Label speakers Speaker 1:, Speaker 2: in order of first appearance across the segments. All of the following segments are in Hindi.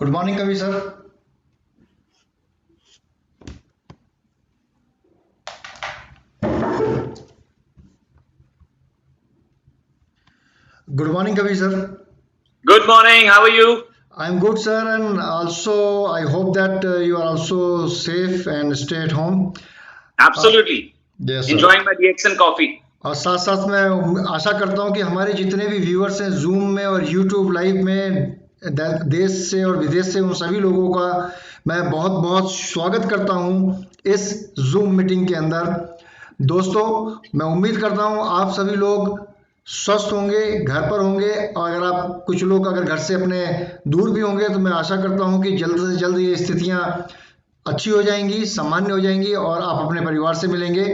Speaker 1: Good morning Kavi sir. Good morning Kavi sir.
Speaker 2: Good morning. How are you?
Speaker 1: I am good sir, and also I hope that you are also safe and stay at home.
Speaker 2: Absolutely.
Speaker 1: Yes sir.
Speaker 2: Enjoying my DXN coffee.
Speaker 1: और साथ साथ मैं आशा करता हूँ कि हमारे जितने भी व्यूअर्स हैं जूम में और यूट्यूब लाइव में देश से और विदेश से, उन सभी लोगों का मैं बहुत बहुत स्वागत करता हूँ इस जूम मीटिंग के अंदर। दोस्तों, मैं उम्मीद करता हूँ आप सभी लोग स्वस्थ होंगे, घर पर होंगे, और अगर आप कुछ लोग अगर घर से अपने दूर भी होंगे तो मैं आशा करता हूँ कि जल्द से जल्द ये स्थितियाँ अच्छी हो जाएंगी, सामान्य हो जाएंगी और आप अपने परिवार से मिलेंगे।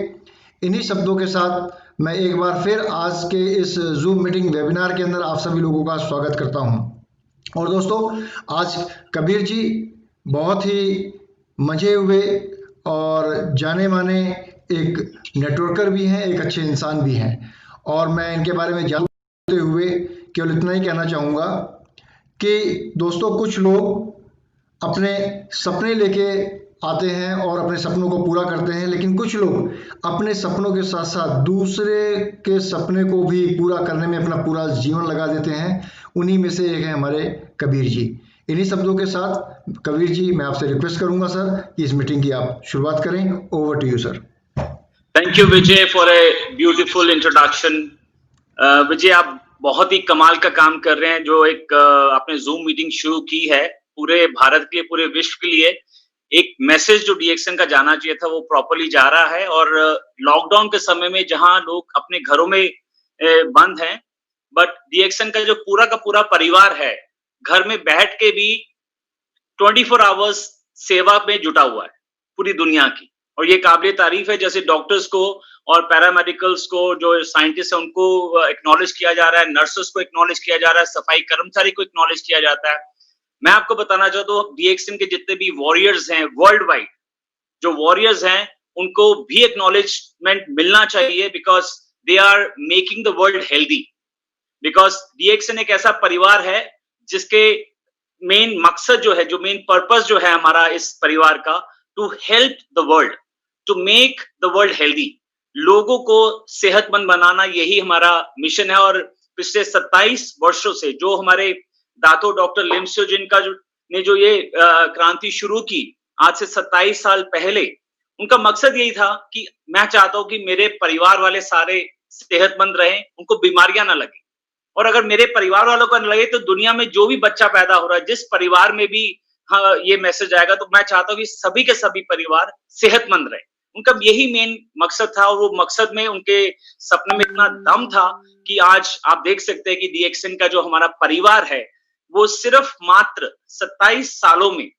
Speaker 1: इन्हीं शब्दों के साथ मैं एक बार फिर आज के इस जूम मीटिंग वेबिनार के अंदर आप सभी लोगों का स्वागत करता हूं। और दोस्तों, आज कबीर जी बहुत ही मजे हुए और जाने माने एक नेटवर्कर भी हैं, एक अच्छे इंसान भी हैं, और मैं इनके बारे में जानते हुए केवल इतना ही कहना चाहूँगा कि दोस्तों, कुछ लोग अपने सपने लेके आते हैं और अपने सपनों को पूरा करते हैं, लेकिन कुछ लोग अपने सपनों के साथ साथ दूसरे के सपने को भी पूरा करने में अपना पूरा जीवन लगा देते हैं। उन्हीं में से एक है हमारे कबीर जी। इन्हीं शब्दों के साथ कबीर जी, मैं आपसे रिक्वेस्ट करूंगा सर कि इस मीटिंग की आप शुरुआत करें। Over to you sir.
Speaker 2: Thank you, Vijay, for a beautiful introduction. Vijay, आप बहुत ही कमाल का काम कर रहे हैं। जो एक आपने जूम मीटिंग शुरू की है पूरे भारत के लिए, पूरे विश्व के लिए, एक मैसेज जो डीएक्सन का जाना चाहिए था वो प्रॉपरली जा रहा है। और लॉकडाउन के समय में जहां लोग अपने घरों में बंद हैं, बट डीएक्सन का जो पूरा पूरा परिवार है घर में बैठ के भी 24 आवर्स सेवा में जुटा हुआ है पूरी दुनिया की। और ये काबिल तारीफ है। जैसे डॉक्टर्स को और पैरामेडिकल्स को, जो साइंटिस्ट है, उनको एक्नॉलेज किया जा रहा है, नर्सेस को एक्नॉलेज किया जा रहा है, सफाई कर्मचारी को एक्नॉलेज किया जाता है। मैं आपको बताना चाहता हूँ, डीएक्सन के जितने भी वॉरियर्स हैं वर्ल्ड वाइड, जो वॉरियर्स हैं, उनको भी एक्नॉलेजमेंट मिलना चाहिए, because they are making the world healthy. Because D X N एक ऐसा परिवार है जिसके मेन मकसद जो है, जो मेन पर्पस जो है हमारा इस परिवार का, to help the world, to make the world healthy. लोगों को सेहतमंद बनाना, यही हमारा मिशन है। और पिछले 27 वर्षों से जो हमारे दातो डॉक्टर लिम स्योजिन का ने जो ये क्रांति शुरू की आज से 27 साल पहले, उनका मकसद यही था कि मैं चाहता हूं कि मेरे परिवार वाले सारे सेहतमंद रहें, उनको बीमारियां ना लगे। और अगर मेरे परिवार वालों को न लगे तो दुनिया में जो भी बच्चा पैदा हो रहा है, जिस परिवार में भी ये मैसेज आएगा, तो मैं चाहता हूँ कि सभी के सभी परिवार सेहतमंद रहे। उनका यही मेन मकसद था, और वो मकसद में, उनके सपने में इतना दम था कि आज आप देख सकते हैं कि डीएक्सन का जो हमारा परिवार है, वो सिर्फ मात्र 27 सालों में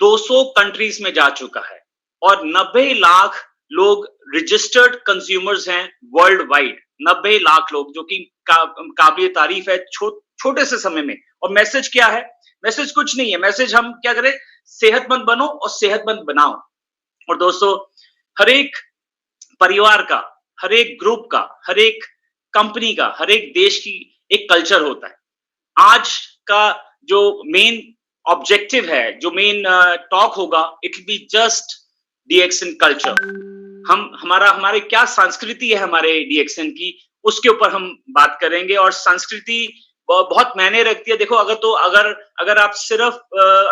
Speaker 2: 200 कंट्रीज में जा चुका है, और 90 लाख लोग रजिस्टर्ड कंज्यूमर्स हैं वर्ल्ड वाइड। 90 लाख लोग, जो कि काबिल तारीफ है छोटे से समय में। और मैसेज क्या है? मैसेज कुछ नहीं है। मैसेज हम क्या करें? सेहतमंद बनो और सेहतमंद बनाओ। और दोस्तों, हर एक परिवार का, हर एक ग्रुप का, हर एक कंपनी का, हर एक देश की एक कल्चर होता है। आज का जो मेन ऑब्जेक्टिव है, जो मेन टॉक होगा, it will be just D X N culture. हमारी क्या संस्कृति है हमारे डीएक्सन की, उसके ऊपर हम बात करेंगे। और संस्कृति बहुत मायने रखती है। देखो, अगर आप सिर्फ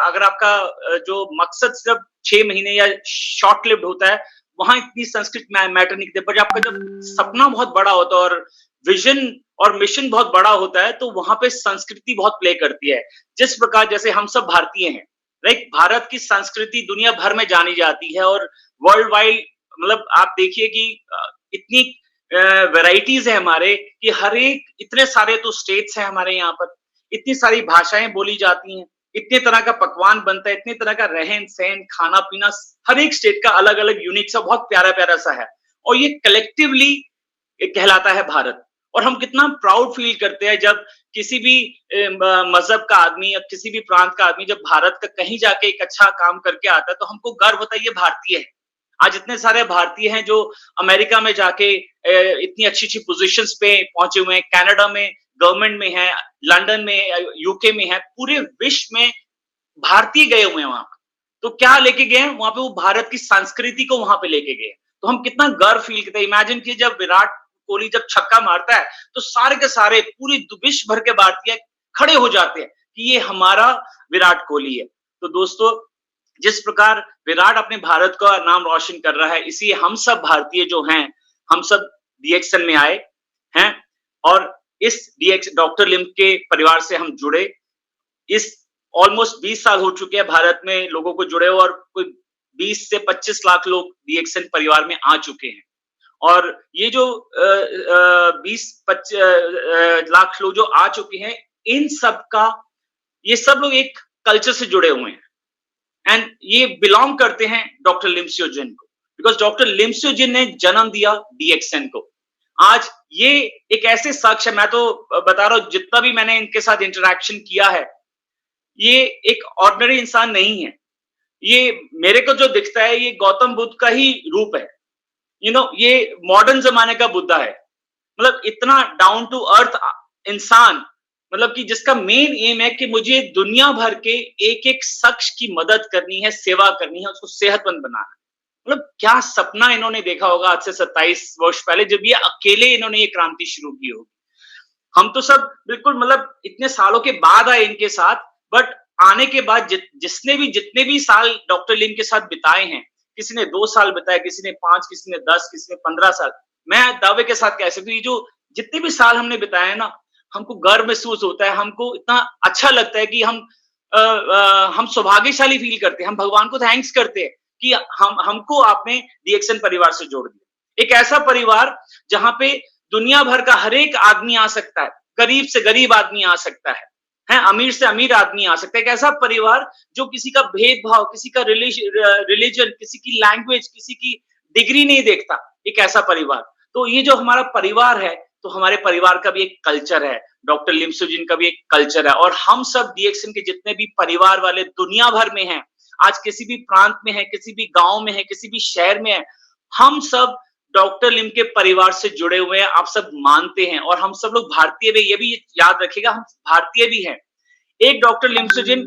Speaker 2: अगर आपका जो मकसद सिर्फ 6 महीने या शॉर्ट लिव्ड होता है, वहां इतनी संस्कृति मैटर नहीं करती। पर आपका जब सपना बहुत बड़ा होता है और विजन और मिशन बहुत बड़ा होता है, तो वहां पे संस्कृति बहुत प्ले करती है। जिस प्रकार, जैसे हम सब भारतीय हैं, राइट? भारत की संस्कृति दुनिया भर में जानी जाती है, और वर्ल्ड वाइड, मतलब आप देखिए कि इतनी वैरायटीज है हमारे, कि हर एक, इतने सारे तो स्टेट्स हैं हमारे यहाँ पर, इतनी सारी भाषाएं बोली जाती हैं, इतने तरह का पकवान बनता है, इतने तरह का रहन सहन, खाना पीना, हर एक स्टेट का अलग अलग यूनिक सा, बहुत प्यारा प्यारा सा है। और ये कलेक्टिवली कहलाता है भारत। और हम कितना प्राउड फील करते हैं जब किसी भी मजहब का आदमी या किसी भी प्रांत का आदमी जब भारत का कहीं जाके एक अच्छा काम करके आता है, तो हमको गर्व होता है, ये भारतीय है। आज इतने सारे भारतीय हैं जो अमेरिका में जाके इतनी अच्छी अच्छी पोजीशंस पे पहुंचे हुए हैं, कनाडा में गवर्नमेंट में है, लंदन में, यूके में है, पूरे विश्व में भारतीय गए हुए हैं वहां पर। तो क्या लेके गए हैं वहां पे? वो भारत की संस्कृति को वहां पे लेके गए। तो हम कितना गर्व फील करते हैं। इमेजिन कीजिए जब विराट कोहली जब छक्का मारता है तो सारे के सारे पूरी विश्व भर के भारतीय खड़े हो जाते हैं कि ये हमारा विराट कोहली है। तो दोस्तों, जिस प्रकार विराट अपने भारत का नाम रोशन कर रहा है, इसी हम सब भारतीय जो हैं, हम सब डीएक्सएन में आए हैं और इस डीएक्स डॉक्टर लिम के परिवार से हम जुड़े। इस ऑलमोस्ट 20 साल हो चुके हैं भारत में लोगों को जुड़े और कोई 20 से 25 लाख लोग डीएक्सएन परिवार में आ चुके हैं। और ये जो 20-25 लाख लोग जो आ चुके हैं, इन सब का ये सब लोग एक कल्चर से जुड़े हुए हैं एंड ये बिलोंग करते हैं डॉक्टर लिम सियो जिन को, बिकॉज डॉक्टर लिम सियो जिन ने जन्म दिया डीएक्सएन को। आज ये एक ऐसे शख्स है, मैं तो बता रहा हूं जितना भी मैंने इनके साथ इंटरेक्शन किया है, ये एक ऑर्डिनरी इंसान नहीं है। ये मेरे को जो दिखता है ये गौतम बुद्ध का ही रूप है। ये मॉडर्न जमाने का बुद्धा है। मतलब इतना डाउन टू अर्थ इंसान, मतलब कि जिसका मेन एम है कि मुझे दुनिया भर के एक एक शख्स की मदद करनी है, सेवा करनी है, उसको सेहतमंद बनाना है। मतलब क्या सपना इन्होंने देखा होगा आज से 27 वर्ष पहले, जब ये अकेले इन्होंने ये क्रांति शुरू की होगी। हम तो सब बिल्कुल मतलब इतने सालों के बाद आए इनके साथ, बट आने के बाद जितने भी साल डॉक्टर लिम के साथ बिताए हैं, किसी ने 2 साल बिताए, किसी ने 5, किसी ने 10, किसी ने 15 साल, मैं दावे के साथ कह सकती हूँ ये जो जितने भी साल हमने बिताए हैं ना, हमको गर्व महसूस होता है, हमको इतना अच्छा लगता है कि हम सौभाग्यशाली फील करते हैं, हम भगवान को थैंक्स करते हैं कि हमको आपने डीएक्सएन परिवार से जोड़ दिया। एक ऐसा परिवार जहां पे दुनिया भर का हर एक आदमी आ सकता है, गरीब से गरीब आदमी आ सकता है, अमीर से अमीर आदमी आ सकता है। एक ऐसा परिवार जो किसी का भेदभाव, किसी का रिलीजन, किसी की लैंग्वेज, किसी की डिग्री नहीं देखता, एक ऐसा परिवार। तो ये जो हमारा परिवार है, तो हमारे परिवार का भी एक कल्चर है, डॉक्टर लिम सियो जिन का भी एक कल्चर है, और हम सब डीएक्सएन के जितने भी परिवार वाले दुनिया भर में हैं, आज किसी भी प्रांत में है, किसी भी गांव में है, किसी भी शहर में है, हम सब डॉक्टर लिम के परिवार से जुड़े हुए हैं, आप सब मानते हैं, और हम सब लोग भारतीय भी, ये भी याद रखिएगा, हम भारतीय भी हैं। एक डॉक्टर लिम सियो जिन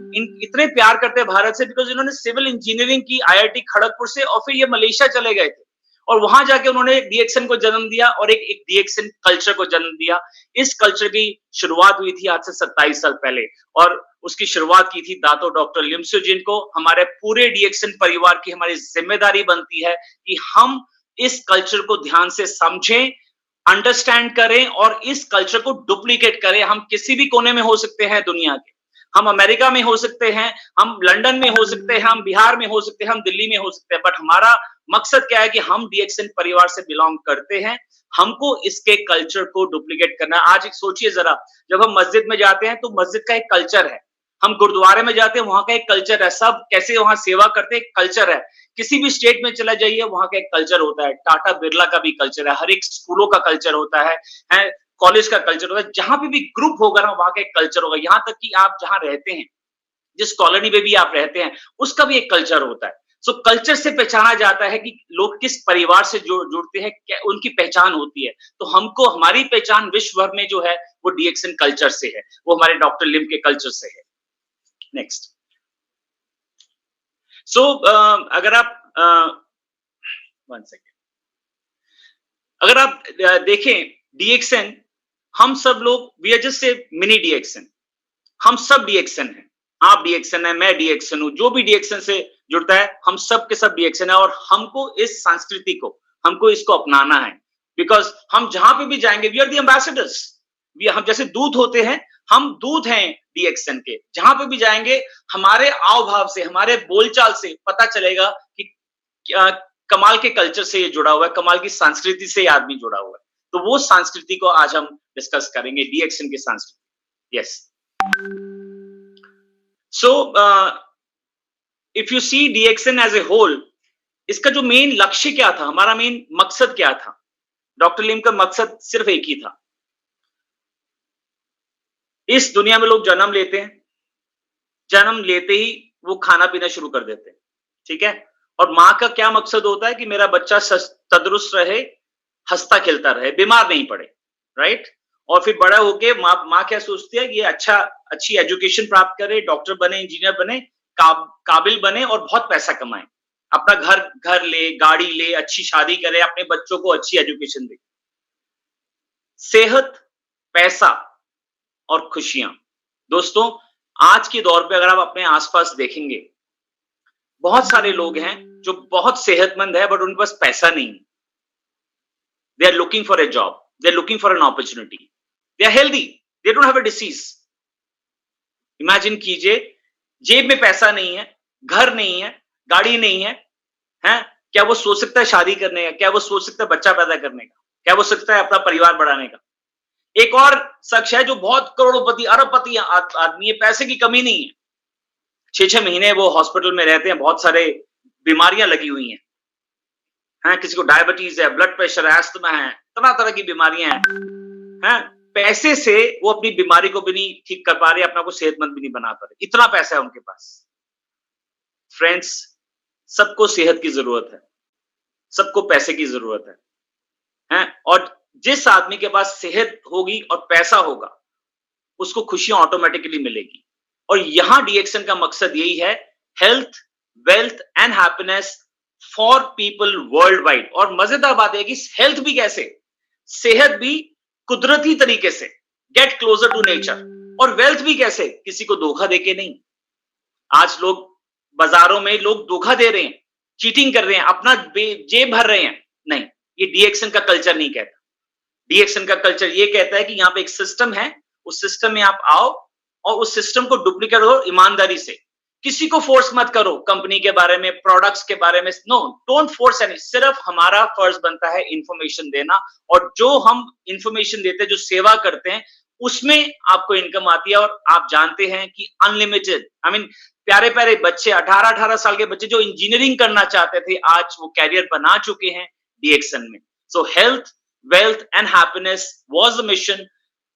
Speaker 2: इतने प्यार करते हैं भारत से, बिकॉज इन्होंने सिविल इंजीनियरिंग की आईआईटी खड़गपुर से, और फिर ये मलेशिया चले गए थे और वहां जाके उन्होंने डीएक्सएन को जन्म दिया और एक डीएक्सएन कल्चर को जन्म दिया। इस कल्चर की शुरुआत हुई थी आज से 27 साल पहले, और उसकी शुरुआत की थी दातो डॉक्टर लिम सियो जिन को। हमारे पूरे डीएक्सएन परिवार की हमारी जिम्मेदारी बनती है कि हम इस कल्चर को ध्यान से समझें, अंडरस्टैंड करें और इस कल्चर को डुप्लीकेट करें। हम किसी भी कोने में हो सकते हैं दुनिया के, हम अमेरिका में हो सकते हैं, हम लंदन में हो सकते हैं, हम बिहार में हो सकते हैं, हम दिल्ली में हो सकते हैं, बट हमारा मकसद क्या है कि हम डीएक्सएन परिवार से बिलोंग करते हैं, हमको इसके कल्चर को डुप्लीकेट करना है। आज एक सोचिए जरा, जब हम मस्जिद में जाते हैं तो मस्जिद का एक कल्चर है, हम गुरुद्वारे में जाते हैं वहां का एक कल्चर है, सब कैसे वहां सेवा करते हैं, एक कल्चर है। किसी भी स्टेट में चला जाइए वहां का एक कल्चर होता है, टाटा बिरला का भी कल्चर है, हर एक स्कूलों का कल्चर होता है, कॉलेज का कल्चर होता है, जहां पे भी ग्रुप होगा ना वहां का एक कल्चर होगा। यहाँ तक कि आप जहां रहते हैं, जिस कॉलोनी में भी आप रहते हैं, उसका भी एक कल्चर होता है। सो कल्चर से पहचाना जाता है कि लोग किस परिवार से जुड़ते हैं, उनकी पहचान होती है। तो हमको हमारी पहचान विश्व भर में जो है वो डीएक्सएन कल्चर से है, वो हमारे डॉक्टर लिम के कल्चर से है। नेक्स्ट। सो अगर आप 1 सेकेंड, अगर आप देखें डीएक्सएन, हम सब लोग we are just a mini DXN, हम सब डीएक्सएन हैं, आप डीएक्सएन है, मैं डीएक्सएन हूं, जो भी डीएक्सएन से जुड़ता है हम सब के सब डीएक्सएन है, और हमको इस संस्कृति को, हमको इसको अपनाना है, बिकॉज हम जहां पे भी जाएंगे वी आर दी एम्बेसडर्स। हम जैसे दूत होते हैं, हम दूत हैं डीएक्सएन के, जहां पे भी जाएंगे हमारे आव भाव से, हमारे बोलचाल से पता चलेगा कि कमाल के कल्चर से ये जुड़ा हुआ है, कमाल की संस्कृति से ये आदमी जुड़ा हुआ है। तो वो संस्कृति को आज हम डिस्कस करेंगे, डीएक्सएन की संस्कृति। Yes. So if you see DXN as a whole, इसका जो मेन लक्ष्य क्या था, हमारा मेन मकसद क्या था? डॉक्टर लिम का मकसद सिर्फ एक ही था, इस दुनिया में लोग जन्म लेते हैं, जन्म लेते ही वो खाना पीना शुरू कर देते हैं, ठीक है? और माँ का क्या मकसद होता है कि मेरा बच्चा तंदुरुस्त रहे, हंसता खेलता रहे, बीमार नहीं पड़े, राइट? और फिर बड़ा होके माँ क्या सोचती है कि ये अच्छी एजुकेशन प्राप्त करे, डॉक्टर बने, इंजीनियर बने, काबिल बने और बहुत पैसा कमाएं, अपना घर ले, गाड़ी ले, अच्छी शादी करे, अपने बच्चों को अच्छी एजुकेशन दे। सेहत, पैसा और खुशियां। दोस्तों, आज के दौर पे अगर आप अपने आसपास देखेंगे, बहुत सारे लोग हैं जो बहुत सेहतमंद है बट उनके पास पैसा नहीं है। They are looking for a job. They are looking for an opportunity. They are healthy. They don't have a disease. Imagine कीजिए, जेब में पैसा नहीं है, घर नहीं है, गाड़ी नहीं है, हैं? क्या वो सोच सकता है शादी करने का? क्या वो सोच सकता है बच्चा पैदा करने का? क्या वो सोचता है अपना परिवार बढ़ाने का? एक और शख्स है जो बहुत करोड़पति, अरबपति आदमी है, पैसे की कमी नहीं है। 6-6 महीने वो हॉस्पिटल में रहते हैं, बहुत सारे बीमारियां लगी हुई हैं। हैं, किसी को डायबिटीज है, ब्लड प्रेशर है, अस्थमा है, तरह-तरह की बीमारियां हैं। पैसे से वो अपनी बीमारी को भी नहीं ठीक कर पा रहे, अपना को सेहतमंद भी नहीं बना पा रहे। इतना पैसा है उनके पास। फ्रेंड्स, सबको सेहत की जरूरत है, सबको पैसे की जरूरत है? और जिस आदमी के पास सेहत होगी और पैसा होगा, उसको खुशियां ऑटोमेटिकली मिलेगी। और यहां डीएक्सन का मकसद यही है, health, wealth and happiness for people world wide. और मजेदार बात है कि हेल्थ भी कैसे, सेहत भी कुदरती तरीके से, गेट क्लोजर टू नेचर। और वेल्थ भी कैसे, किसी को धोखा देके नहीं। आज लोग बाजारों में लोग धोखा दे रहे हैं, चीटिंग कर रहे हैं, अपना जेब भर रहे हैं। नहीं, ये डीएक्सन का कल्चर नहीं कहता। डीएक्सन का कल्चर ये कहता है कि यहाँ पे एक सिस्टम है, उस सिस्टम में आप आओ और उस सिस्टम को डुप्लीकेट करो ईमानदारी से। किसी को फोर्स मत करो कंपनी के बारे में, प्रोडक्ट्स के बारे में। No, don't force any. सिर्फ हमारा फर्ज बनता है इंफॉर्मेशन देना, और जो हम इंफॉर्मेशन देते हैं, जो सेवा करते हैं, उसमें आपको इनकम आती है। और आप जानते हैं कि अनलिमिटेड, प्यारे प्यारे बच्चे, 18-18 साल के बच्चे जो इंजीनियरिंग करना चाहते थे, आज वो कैरियर बना चुके हैं डीएक्सन में। So health, wealth and happiness was the mission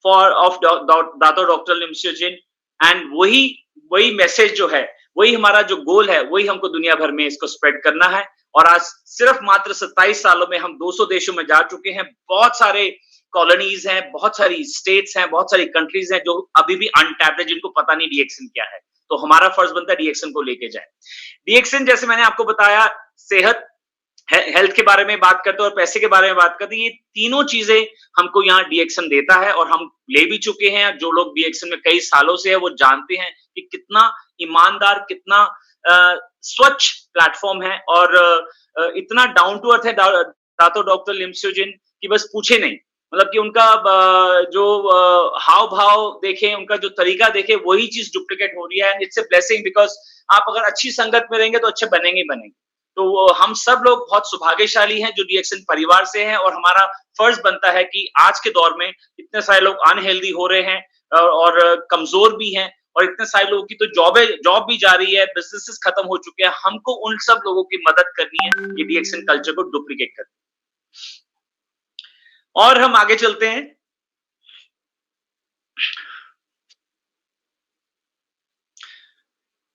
Speaker 2: of Dato doctor Lim Siow Jin. And वही मैसेज जो है, वही हमारा जो गोल है, वही हमको दुनिया भर में इसको स्प्रेड करना है। और आज सिर्फ मात्र 27 सालों में हम 200 देशों में जा चुके हैं। बहुत सारे कॉलोनीज हैं, बहुत सारी स्टेट्स हैं, बहुत सारी कंट्रीज हैं जो अभी भी अनटैप्ड है, जिनको पता नहीं डीएक्सन क्या है। तो हमारा फर्ज बनता है डीएक्सन को लेके जाए। डीएक्सन, जैसे मैंने आपको बताया, सेहत, हेल्थ के बारे में बात करते हैं और पैसे के बारे में बात करते हैं। ये तीनों चीजें हमको यहाँ डीएक्सन देता है और हम ले भी चुके हैं। जो लोग डीएक्सन में कई सालों से है, वो जानते हैं कि कितना ईमानदार, कितना स्वच्छ प्लेटफॉर्म है और इतना डाउन टू अर्थ है दातो डॉक्टर लिमसियो जिन की बस पूछे नहीं। मतलब कि उनका जो हाव भाव देखें, उनका जो तरीका देखें, वही चीज डुप्लीकेट हो रही है। इट्स ए ब्लेसिंग, बिकॉज आप अगर अच्छी संगत में रहेंगे तो अच्छे बनेंगे। तो हम सब लोग बहुत सौभाग्यशाली हैं जो डीएक्सन परिवार से हैं। और हमारा फर्ज बनता है कि आज के दौर में इतने सारे लोग अनहेल्दी हो रहे हैं और कमजोर भी हैं, और इतने सारे लोगों की तो जॉब भी जा रही है, बिजनेसेस खत्म हो चुके हैं। हमको उन सब लोगों की मदद करनी है, ये डीएक्सन कल्चर को डुप्लीकेट करनी है। और हम आगे चलते हैं।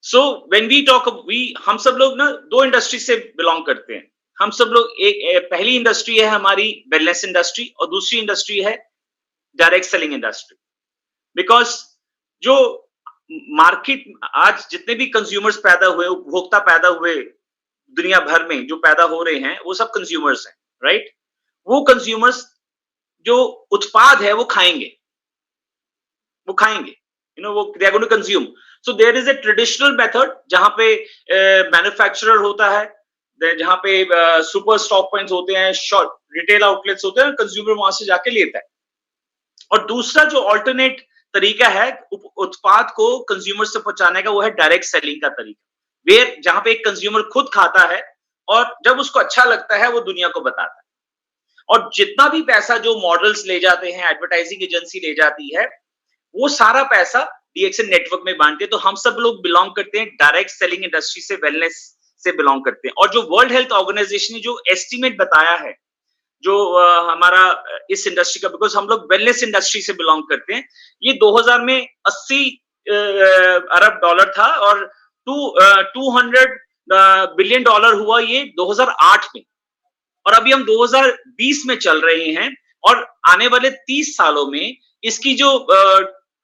Speaker 2: सो व्हेन वी टॉक, हम सब लोग ना दो इंडस्ट्री से बिलोंग करते हैं। हम सब लोग पहली इंडस्ट्री है हमारी वेलनेस इंडस्ट्री, और दूसरी इंडस्ट्री है डायरेक्ट सेलिंग इंडस्ट्री। बिकॉज जो मार्केट, आज जितने भी कंज्यूमर्स पैदा हुए, उपभोक्ता पैदा हुए दुनिया भर में जो पैदा हो रहे हैं, वो सब कंज्यूमर्स हैं, राइट? वो कंज्यूमर्स जो उत्पाद है वो खाएंगे, वो they are going to consume. So there is a traditional method जहां पे मैन्युफैक्चरर होता है, जहां पे सुपर स्टॉक पॉइंट्स होते हैं, शॉर्ट रिटेल आउटलेट्स होते हैं, कंज्यूमर वहां से जाके लेता है। और दूसरा जो ऑल्टरनेट तरीका है उत्पाद को कंज्यूमर से पहुंचाने का, वो है डायरेक्ट सेलिंग का तरीका, वेयर जहां पे एक कंज्यूमर खुद खाता है और जब उसको अच्छा लगता है वो दुनिया को बताता है। और जितना भी पैसा जो मॉडल्स ले जाते हैं, एडवर्टाइजिंग एजेंसी ले जाती है, वो सारा पैसा डीएक्सन नेटवर्क में बांटते हैं। तो हम सब लोग बिलोंग करते हैं डायरेक्ट सेलिंग इंडस्ट्री से, वेलनेस से बिलोंग करते हैं। और जो वर्ल्ड हेल्थ ऑर्गेनाइजेशन ने जो एस्टिमेट बताया है, जो हमारा इस इंडस्ट्री का, बिकॉज हम लोग वेलनेस इंडस्ट्री से बिलोंग करते हैं, ये 2000 में 80 अरब डॉलर था और 200 बिलियन डॉलर हुआ ये 2008 में। और अभी हम 2020 में चल रहे हैं और आने वाले 30 सालों में इसकी जो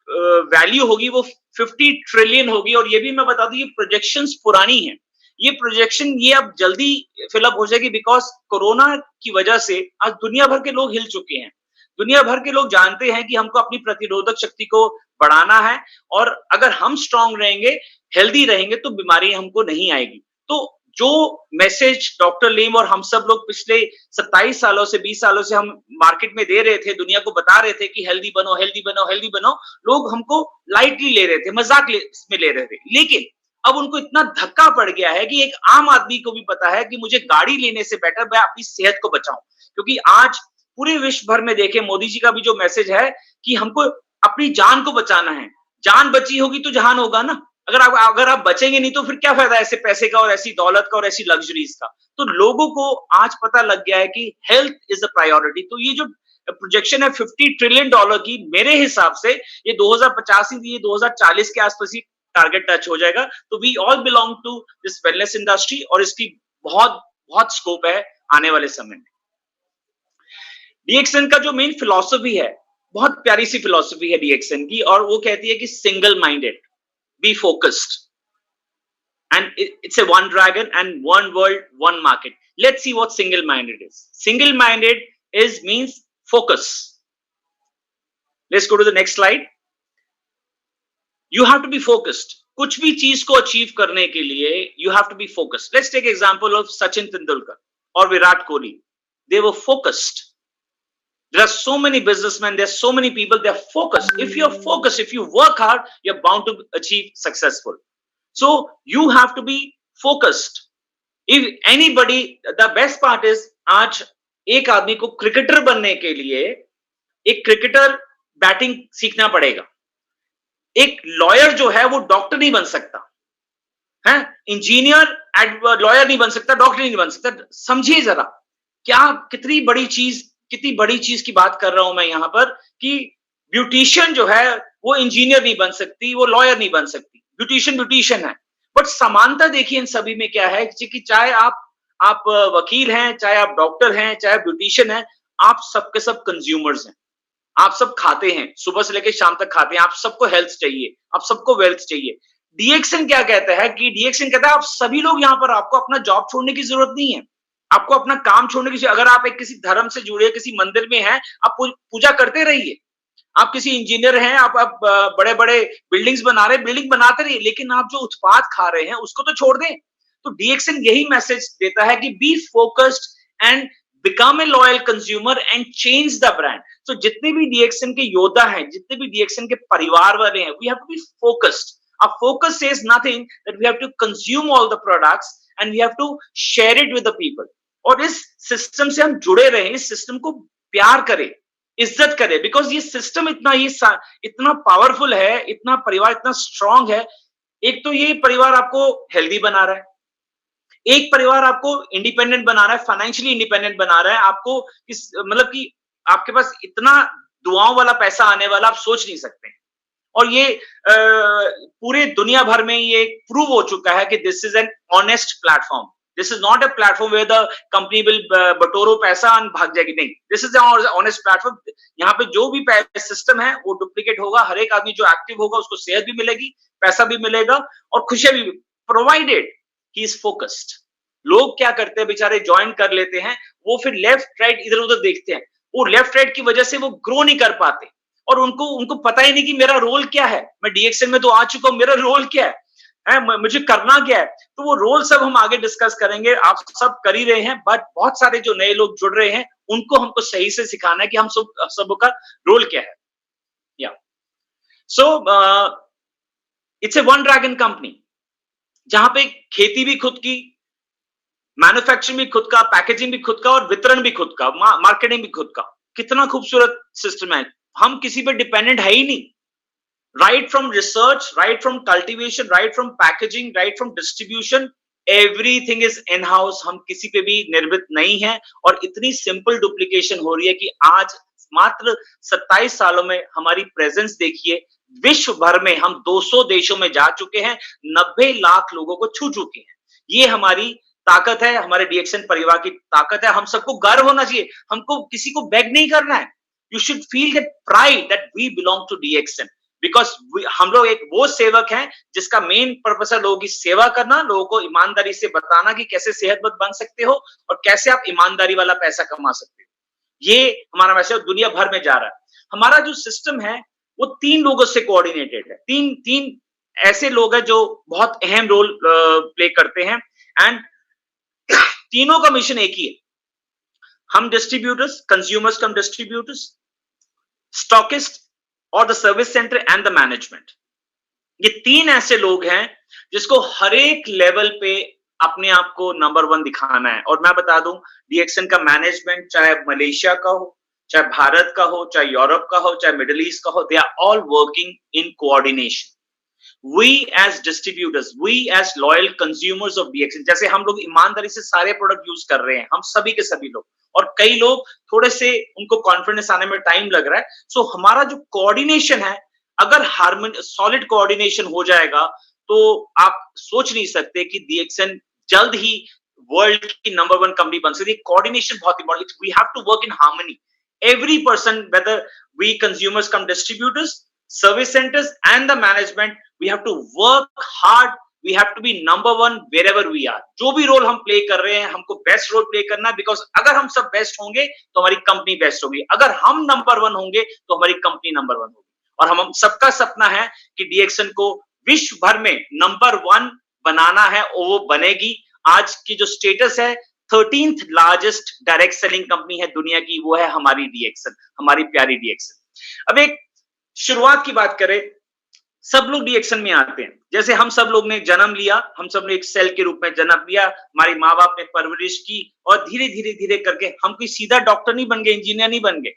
Speaker 2: वैल्यू होगी वो 50 ट्रिलियन होगी। और ये भी मैं बता दूं, ये प्रोजेक्शंस पुरानी है, ये प्रोजेक्शन ये अब जल्दी फिलअप हो जाएगी, बिकॉज कोरोना की वजह से आज दुनिया भर के लोग हिल चुके हैं। दुनिया भर के लोग जानते हैं कि हमको अपनी प्रतिरोधक शक्ति को बढ़ाना है, और अगर हम स्ट्रांग रहेंगे, हेल्दी रहेंगे, तो बीमारी हमको नहीं आएगी। तो जो मैसेज डॉक्टर लीम और हम सब लोग पिछले 27 सालों से 20 सालों से हम मार्केट में दे रहे थे, दुनिया को बता रहे थे कि हेल्दी बनो, हेल्दी बनो, हेल्दी बनो, लोग हमको लाइटली ले रहे थे, मजाक में ले रहे थे। लेकिन अब उनको इतना धक्का पड़ गया है कि एक आम आदमी को भी पता है कि मुझे गाड़ी लेने से बेटर मैं अपनी सेहत को बचाऊं। क्योंकि आज पूरे विश्व भर में देखें, मोदी जी का भी जो मैसेज है कि हमको अपनी जान को बचाना है। जान बची होगी तो जहान होगा ना। अगर आप बचेंगे नहीं तो फिर क्या फायदा ऐसे पैसे का और ऐसी दौलत का और ऐसी लग्जरीज का। तो लोगों को आज पता लग गया है कि हेल्थ इज अ प्रायोरिटी। तो ये जो प्रोजेक्शन है $50 ट्रिलियन की, मेरे हिसाब से ये 2050 ये 2040 के आसपास ही टारगेट टच हो जाएगा। तो we all belong to this wellness industry, और इसकी बहुत बहुत स्कोप है आने वाले समय में। डीएक्सएन का जो मेन फिलॉसफी है, बहुत प्यारी सी फिलॉसफी है डीएक्सएन की, और वो कहती है कि single minded, be focused, and it's a one dragon and one world, one market. Let's see what single minded is. Single minded means focus. Let's go to the next slide. You have to be focused. कुछ भी चीज को अचीव करने के लिए you have to be focused. Let's take example of Sachin Tendulkar or Virat Kohli. They were focused. There are so many businessmen, there are so many people, they are focused. If you're focused, if you work hard, you're bound to achieve successful. So you have to be focused. If anybody, the best part is, आज एक आदमी को क्रिकेटर बनने के लिए एक क्रिकेटर बैटिंग सीखना पड़ेगा। एक लॉयर जो है वो डॉक्टर नहीं बन सकता है, इंजीनियर लॉयर नहीं बन सकता, डॉक्टर नहीं बन सकता। समझिए जरा क्या कितनी बड़ी चीज की बात कर रहा हूं मैं यहाँ पर, कि ब्यूटिशियन जो है वो इंजीनियर नहीं बन सकती, वो लॉयर नहीं बन सकती, ब्यूटिशियन है। बट समानता देखिए इन सभी में क्या है कि चाहे आप वकील हैं, चाहे आप डॉक्टर हैं, चाहे ब्यूटिशियन हैं, आप सबके सब कंज्यूमर्स हैं। आप सब खाते हैं, सुबह से लेकर शाम तक खाते हैं, आप सबको हेल्थ चाहिए, आप सबको वेल्थ चाहिए। डीएक्सएन क्या कहता है कि डीएक्सएन कहता है आप सभी लोग यहाँ पर, आपको अपना जॉब छोड़ने की जरूरत नहीं है, आपको अपना काम छोड़ने की, अगर आप एक किसी धर्म से जुड़े किसी मंदिर में हैं, आप पूजा करते रहिए। आप किसी इंजीनियर हैं, आप बड़े बड़े बिल्डिंग्स बना रहे हैं, बिल्डिंग बनाते रहिए, लेकिन आप जो उत्पाद खा रहे हैं उसको तो छोड़ दें। तो डीएक्सएन यही मैसेज देता है कि be focused and become a loyal consumer and change the brand. तो जितने भी डीएक्सएन के योद्धा हैं, जितने भी डीएक्सएन के परिवार वाले हैं, we have to be focused. Our focus says nothing that we have to consume all the products and we have to share it with the people. और इस सिस्टम से हम जुड़े रहें, इस सिस्टम को प्यार करें, इज्जत करें, बिकॉज ये सिस्टम इतना पावरफुल है, इतना परिवार इतना स्ट्रांग है। एक तो ये परिवार आपको हेल्दी बना रहा है, एक परिवार आपको इंडिपेंडेंट बना रहा है, फाइनेंशियली इंडिपेंडेंट बना रहा है आपको, मतलब कि आपके पास इतना दुआओं वाला पैसा आने वाला आप सोच नहीं सकते। और ये पूरे दुनिया भर में ये प्रूव हो चुका है कि this is an honest platform. This is not a platform where the company will बटोरो पैसा और भाग जाएगी, नहीं, this is an honest platform. यहाँ पे जो भी सिस्टम है वो डुप्लीकेट होगा, हर एक आदमी जो एक्टिव होगा उसको सेहत भी मिलेगी, पैसा भी मिलेगा और खुशियां भी, प्रोवाइडेड ही इज फोकस्ड। लोग क्या करते हैं बेचारे, ज्वाइन कर लेते हैं, वो फिर लेफ्ट राइट इधर उधर देखते हैं, वो लेफ्ट राइट की वजह से वो ग्रो नहीं कर पाते और उनको पता ही नहीं कि मेरा रोल क्या है। मैं डीएक्सएन में तो आ चुका हूं, मेरा रोल क्या है, मुझे करना क्या है। तो वो रोल सब हम आगे डिस्कस करेंगे, आप सब कर ही रहे हैं, बट बहुत सारे जो नए लोग जुड़ रहे हैं उनको हमको सही से सिखाना है कि हम सबका रोल क्या है। या so it's a one dragon company, जहां पे खेती भी खुद की, मैन्युफैक्चरिंग भी खुद का, पैकेजिंग भी खुद का और वितरण भी खुद का, मार्केटिंग भी खुद का। कितना खूबसूरत सिस्टम है, हम किसी पे डिपेंडेंट है ही नहीं। Right from research, right from cultivation, right from packaging, right from distribution, everything is in house. हम किसी पे भी निर्मित नहीं है और इतनी सिंपल डुप्लीकेशन हो रही है कि आज मात्र 27 सालों में हमारी प्रेजेंस देखिए, विश्व भर में हम 200 देशों में जा चुके हैं, 90 लाख लोगों को छू चुके हैं। ये हमारी ताकत है, हमारे डीएक्सएन परिवार की ताकत है। हम सबको गर्व होना चाहिए, हमको किसी को बेग नहीं करना है। You should feel that pride that we belong to DXN. Because हम लोग एक वो सेवक हैं जिसका मेन पर्पस है लोगों की सेवा करना, लोगों को ईमानदारी से बताना कि कैसे सेहतमंद बन सकते हो और कैसे आप ईमानदारी वाला पैसा कमा सकते हो। ये हमारा मैसेज दुनिया भर में जा रहा है। हमारा जो सिस्टम है वो 3 लोगों से कोऑर्डिनेटेड है। तीन ऐसे लोग हैं जो बहुत अहम रोल प्ले करते हैं एंड तीनों का मिशन एक ही है। हम डिस्ट्रीब्यूटर्स, कंज्यूमर्स कम डिस्ट्रीब्यूटर्स, स्टॉकिस्ट और the service centre and the management, ये 3 ऐसे लोग हैं जिसको हर एक लेवल पे अपने आप को नंबर 1 दिखाना है। और मैं बता दूं, डीएक्सन का मैनेजमेंट चाहे मलेशिया का हो, चाहे भारत का हो, चाहे यूरोप का हो, चाहे मिडिल ईस्ट का हो, they are all working in coordination. We as distributors, we as loyal consumers of DXN, जैसे हम लोग ईमानदारी से सारे प्रोडक्ट यूज कर रहे हैं, हम सभी के सभी लोग, और कई लोग थोड़े से उनको कॉन्फिडेंस आने में टाइम लग रहा है। सो हमारा जो कोऑर्डिनेशन है, अगर सॉलिड कोऑर्डिनेशन हो जाएगा तो आप सोच नहीं सकते कि DXN जल्द ही वर्ल्ड की नंबर 1 कंपनी बन सकती है। कोऑर्डिनेशन बहुत important, we have to work in harmony. Every person, whether we consumers come distributors, service centers and the management, we have to work hard, we have to be number 1 wherever we are। जो भी रोल हम प्ले कर रहे हैं, हमको बेस्ट रोल प्ले करना है, बिकॉज अगर हम सब बेस्ट होंगे तो हमारी कंपनी बेस्ट होगी, अगर हम नंबर 1 होंगे तो हमारी कंपनी नंबर 1 होगी। और हम सबका सपना है कि DXN को विश्व भर में नंबर 1 बनाना है और वो बनेगी। आज की जो स्टेटस है, 13th largest direct selling company है दुनिया की, वो है हमारी DXN, हमारी प्यारी DXN। अब एक शुरुआत की बात करें, सब लोग DXN में आते हैं। जैसे हम सब लोग ने जन्म लिया, हम सब ने एक सेल के रूप में जन्म लिया, हमारी माँ बाप ने परवरिश की और धीरे धीरे धीरे करके हम कोई सीधा डॉक्टर नहीं बन गए, इंजीनियर नहीं बन गए,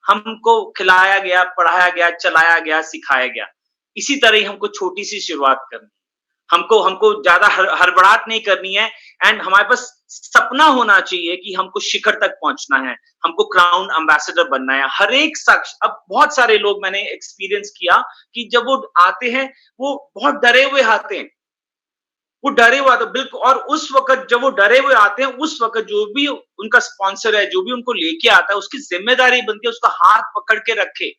Speaker 2: हमको खिलाया गया, पढ़ाया गया, चलाया गया, सिखाया गया। इसी तरह ही हमको छोटी सी शुरुआत करनी, हमको ज्यादा हड़बड़ाहट नहीं करनी है एंड हमारे पास सपना होना चाहिए कि हमको शिखर तक पहुंचना है, हमको क्राउन एम्बेसडर बनना है। हर एक शख्स, अब बहुत सारे लोग मैंने एक्सपीरियंस किया कि जब वो आते हैं वो बहुत डरे हुए आते हैं, वो डरे हुए आते हैं बिल्कुल। और उस वक्त जब वो डरे हुए आते हैं, उस वक्त जो भी उनका स्पॉन्सर है, जो भी उनको लेके आता है, उसकी जिम्मेदारी बनती है उसका हाथ पकड़ के रखे,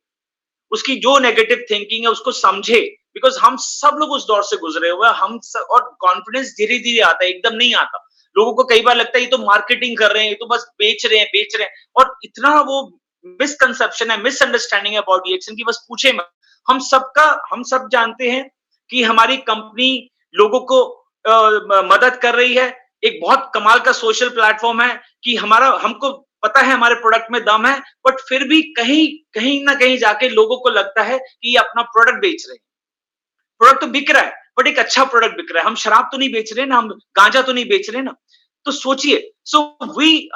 Speaker 2: उसकी जो नेगेटिव थिंकिंग है उसको समझे, बिकॉज हम सब लोग उस दौर से गुजरे हुए हैं। और कॉन्फिडेंस धीरे धीरे आता है, एकदम नहीं आता। लोगों को कई बार लगता है ये तो मार्केटिंग कर रहे हैं, ये तो बस बेच रहे हैं, और इतना वो मिसकंसेप्शन है, मिसअंडरस्टैंडिंग है अबाउट DXN की बस पूछे मत। हम सब जानते हैं कि हमारी कंपनी लोगों को मदद कर रही है, एक बहुत कमाल का सोशल प्लेटफॉर्म है कि हमको पता है हमारे प्रोडक्ट में दम है, बट फिर भी कहीं ना कहीं जाके लोगों को लगता है कि ये अपना प्रोडक्ट बेच रहे हैं। प्रोडक्ट तो बिक रहा है, बट एक अच्छा प्रोडक्ट बिक रहा है, हम शराब तो नहीं बेच रहे ना, हम गांजा तो नहीं बेच रहे ना। तो सोचिए,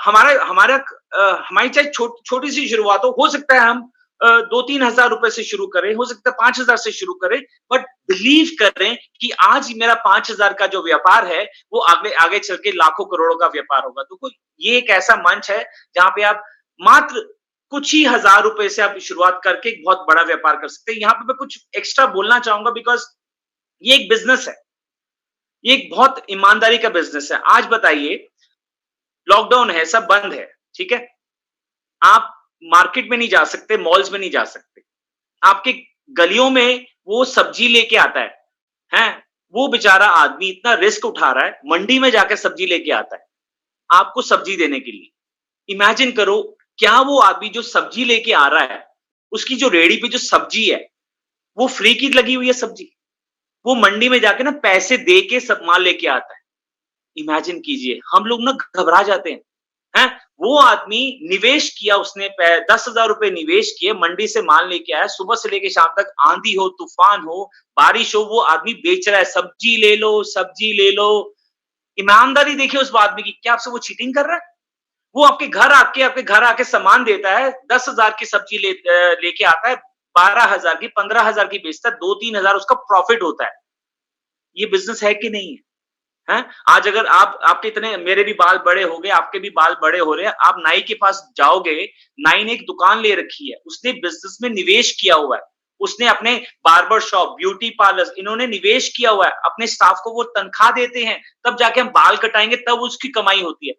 Speaker 2: हमारी चाहे छोटी सी शुरुआत हो सकता है हम 2-3 हजार रुपए से शुरू करें, हो सकता है 5,000 से शुरू करें, बट बिलीव करें कि आज मेरा 5,000 का जो व्यापार है वो आगे चल के लाखों करोड़ों का व्यापार होगा। तो ये एक ऐसा मंच है जहां पे आप मात्र कुछ ही हजार रुपए से आप शुरुआत करके एक बहुत बड़ा व्यापार कर सकते हैं। यहाँ पे मैं कुछ एक्स्ट्रा बोलना चाहूंगा, बिकॉज ये एक बिजनेस है, ये एक बहुत ईमानदारी का बिजनेस है। आज बताइए, लॉकडाउन है, सब बंद है, ठीक है, आप मार्केट में नहीं जा सकते, मॉल्स में नहीं जा सकते, आपके गलियों में वो सब्जी लेके आता है, वो बेचारा आदमी इतना रिस्क उठा रहा है, मंडी में जाकर सब्जी लेके आता है आपको सब्जी देने के लिए। इमेजिन करो, क्या वो आदमी जो सब्जी लेके आ रहा है, उसकी जो रेडी पे जो सब्जी है वो फ्री की लगी हुई है सब्जी, वो मंडी में जाके ना पैसे दे के सब माल लेके आता है। इमेजिन कीजिए, हम लोग ना घबरा जाते हैं। वो आदमी निवेश किया, उसने 10,000 रुपए निवेश किए, मंडी से माल लेके आया, सुबह से लेके शाम तक आंधी हो, तूफान हो, बारिश हो, वो आदमी बेच रहा है, सब्जी ले लो। ईमानदारी देखिए उस आदमी की, क्या आपसे वो चीटिंग कर रहा है? वो आपके घर आके सामान देता है, 10,000 की सब्जी लेके आता है, 12,000 की, 15,000 की बेचता है, 2-3 हजार उसका प्रॉफिट होता है। ये बिजनेस है कि नहीं है? आज अगर आपके इतने, मेरे भी बाल बड़े हो गए, आपके भी बाल बड़े हो रहे हैं, आप नाई के पास जाओगे, नाई ने एक दुकान ले रखी है, उसने बिजनेस में निवेश किया हुआ है, उसने अपने बार्बर शॉप, ब्यूटी पार्लर, इन्होंने निवेश किया हुआ है, अपने स्टाफ को वो तनख्वाह देते हैं, तब जाके हम बाल कटाएंगे, तब उसकी कमाई होती है।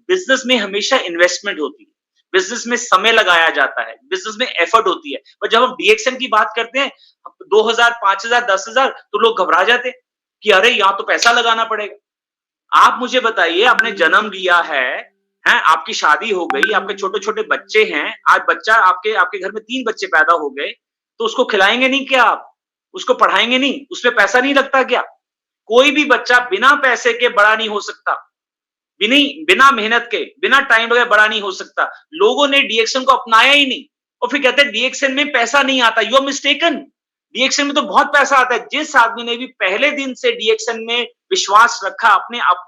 Speaker 2: बिजनेस में हमेशा इन्वेस्टमेंट होती है, बिजनेस में समय लगाया जाता है, बिजनेस में एफर्ट होती है। पर जब हम डीएक्सएन की बात करते हैं 2000, 5000, 10,000 तो लोग घबरा जाते हैं कि अरे यहाँ तो पैसा लगाना पड़ेगा। आप मुझे बताइए, आपने जन्म लिया है, आपकी शादी हो गई, आपके छोटे-छोटे बच्चे हैं, आज बच्चा आपके आपके घर में 3 बच्चे पैदा हो गए, तो उसको खिलाएंगे नहीं क्या आप? उसको पढ़ाएंगे नहीं? उसमें पैसा नहीं लगता क्या? कोई भी बच्चा बिना पैसे के बड़ा नहीं हो सकता। बिना मेहनत के, बिना टाइम लगाए बड़ा नहीं हो सकता। लोगों ने डीएक्सएन को अपनाया ही नहीं और फिर कहते हैं डीएक्सएन में पैसा नहीं आता। You are mistaken. डीएक्सएन में तो बहुत पैसा आता है। जिस आदमी ने भी पहले दिन से डीएक्सएन में विश्वास रखा,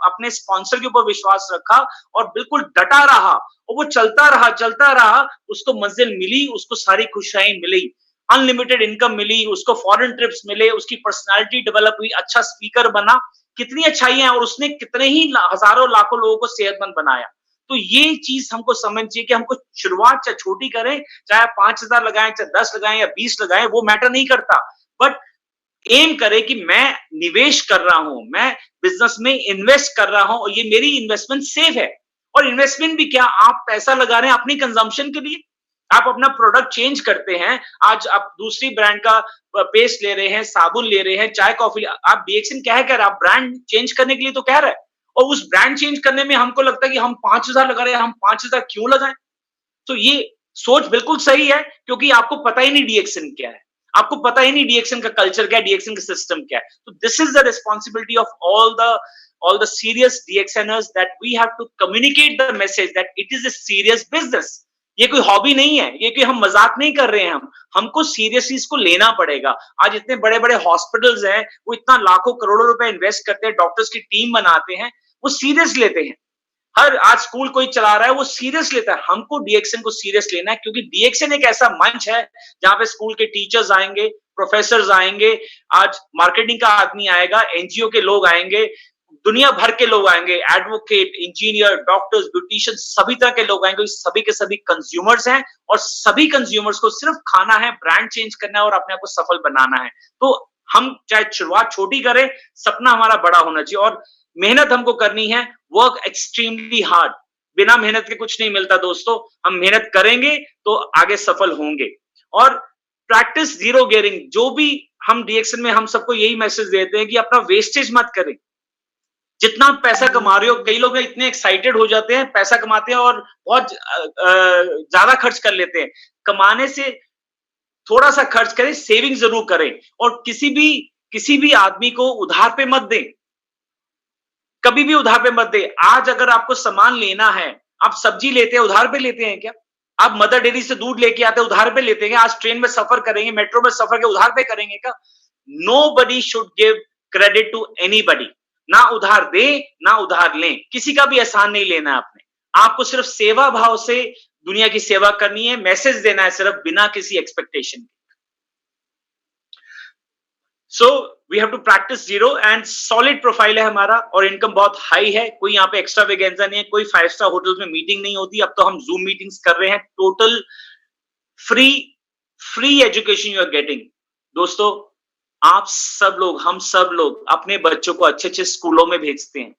Speaker 2: अपने स्पॉन्सर के ऊपर विश्वास रखा और बिल्कुल डटा रहा और वो चलता रहा, उसको मंजिल मिली, उसको सारी खुशियां मिली, अनलिमिटेड इनकम मिली, उसको फॉरेन ट्रिप्स मिले, उसकी पर्सनालिटी डेवलप हुई, अच्छा स्पीकर बना, कितनी अच्छाइयां, और उसने कितने ही हजारों लाखों लोगों को सेहतमंद बनाया। तो ये चीज हमको समझ चाहिए कि हमको शुरुआत चाहे छोटी करें, चाहे 5,000 लगाएं, चाहे 10 लगाएं या 20 लगाएं, वो मैटर नहीं करता, बट एम करे कि मैं निवेश कर रहा हूं, मैं बिजनेस में इन्वेस्ट कर रहा हूं और ये मेरी इन्वेस्टमेंट सेफ है। और इन्वेस्टमेंट भी क्या, आप पैसा लगा रहे हैं अपनी कंजम्पशन के लिए, आप अपना प्रोडक्ट चेंज करते हैं, आज आप दूसरी ब्रांड का पेस्ट ले रहे हैं, साबुन ले रहे हैं, चाय कॉफी, आप डीएक्सएन क्या है कह रहे हैं, आप ब्रांड चेंज करने के लिए तो कह रहे हैं, और उस ब्रांड चेंज करने में हमको लगता है कि हम 5,000 लगा रहे हैं, हम 5,000 क्यों लगाएं? तो ये सोच बिल्कुल सही है, क्योंकि आपको पता ही नहीं डीएक्सएन क्या है, आपको पता ही नहीं डीएक्सएन का कल्चर क्या है, डीएक्सएन का सिस्टम क्या है। तो this is the responsibility of all the serious DXNers that we have to communicate the message that it is a serious business। ये कोई हॉबी नहीं है, ये कोई हम मजाक नहीं कर रहे हैं, हमको सीरियसली इसको लेना पड़ेगा। आज इतने बड़े बड़े हॉस्पिटल्स हैं, वो इतना लाखों करोड़ों रुपए इन्वेस्ट करते हैं, डॉक्टर्स की टीम बनाते हैं, वो सीरियस लेते हैं। हर आज स्कूल कोई चला रहा है, वो सीरियस लेता है, हमको डीएक्सएन को सीरियस लेना है, क्योंकि डीएक्सएन एक ऐसा मंच है जहां पे स्कूल के टीचर्स आएंगे, प्रोफेसर आएंगे, आज मार्केटिंग का आदमी आएगा, एनजीओ के लोग आएंगे, दुनिया भर के लोग आएंगे, एडवोकेट, इंजीनियर, डॉक्टर्स, ब्यूटिशियन, सभी तरह के लोग आएंगे, सभी के सभी कंज्यूमर्स हैं और सभी कंज्यूमर्स को सिर्फ खाना है, ब्रांड चेंज करना है और अपने आप को सफल बनाना है। तो हम चाहे शुरुआत छोटी करें, सपना हमारा बड़ा होना चाहिए और मेहनत हमको करनी है, वर्क एक्सट्रीमली हार्ड। बिना मेहनत के कुछ नहीं मिलता दोस्तों, हम मेहनत करेंगे तो आगे सफल होंगे। और प्रैक्टिस जीरो गियरिंग, जो भी हम डीएक्सएन में हम सबको यही मैसेज देते हैं कि अपना वेस्टेज मत करें। जितना पैसा कमा रहे हो, कई लोग इतने एक्साइटेड हो जाते हैं, पैसा कमाते हैं और बहुत ज्यादा खर्च कर लेते हैं। कमाने से थोड़ा सा खर्च करें, सेविंग जरूर करें और किसी भी आदमी को उधार पे मत दें, कभी भी उधार पे मत दें। आज अगर आपको सामान लेना है, आप सब्जी लेते हैं, उधार पे लेते हैं क्या? आप मदर डेयरी से दूध लेके आते हैं, उधार पे लेते हैं? आज ट्रेन में सफर करेंगे, मेट्रो में सफर के उधार पे करेंगे क्या? Nobody should give credit to anybody. ना उधार दे, ना उधार लें, किसी का भी एहसान नहीं लेना है आपने। आपको सिर्फ सेवा भाव से दुनिया की सेवा करनी है, मैसेज देना है सिर्फ, बिना किसी एक्सपेक्टेशन के। So we have to practice zero and solid profile है हमारा और इनकम बहुत हाई है। कोई यहाँ पे एक्स्ट्रा वेगेंजा नहीं है, कोई 5 स्टार होटल्स में मीटिंग नहीं होती। अब तो हम जूम मीटिंग्स कर रहे हैं, total free education you are getting. दोस्तों, आप सब लोग, हम सब लोग अपने बच्चों को अच्छे अच्छे स्कूलों में भेजते हैं।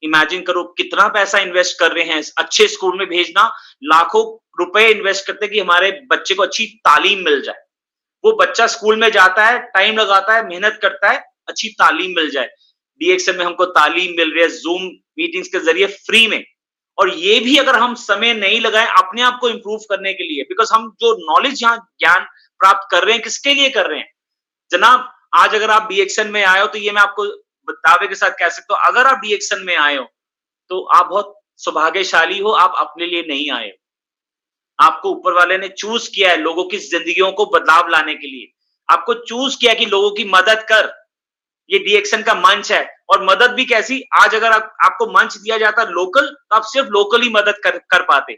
Speaker 2: इमेजिन करो कितना पैसा इन्वेस्ट कर रहे हैं अच्छे स्कूल में भेजना, लाखों रुपए इन्वेस्ट करते हैं कि हमारे बच्चे को अच्छी तालीम मिल जाए। वो बच्चा स्कूल में जाता है, टाइम लगाता है, मेहनत करता है, अच्छी तालीम मिल जाए। डीएक्सएन में हमको तालीम मिल रही है जूम मीटिंग्स के जरिए फ्री में, और ये भी अगर हम समय नहीं लगाएं अपने आप को इंप्रूव करने के लिए, बिकॉज हम जो नॉलेज यहाँ ज्ञान प्राप्त कर रहे हैं किसके लिए कर रहे हैं जनाब? आज अगर आप डीएक्सएन में आए हो तो ये मैं आपको दावे के साथ कह सकता हूं, अगर आप डीएक्सएन में आए हो तो आप बहुत सौभाग्यशाली हो, आप अपने लिए नहीं आए हो। आपको ऊपर वाले ने चूज किया है लोगों की जिंदगियों को बदलाव लाने के लिए। आपको चूज किया कि लोगों की मदद कर, ये डीएक्सएन का मंच है। और मदद भी कैसी, आज अगर आपको मंच दिया जाता लोकल, तो आप सिर्फ लोकल ही मदद कर पाते।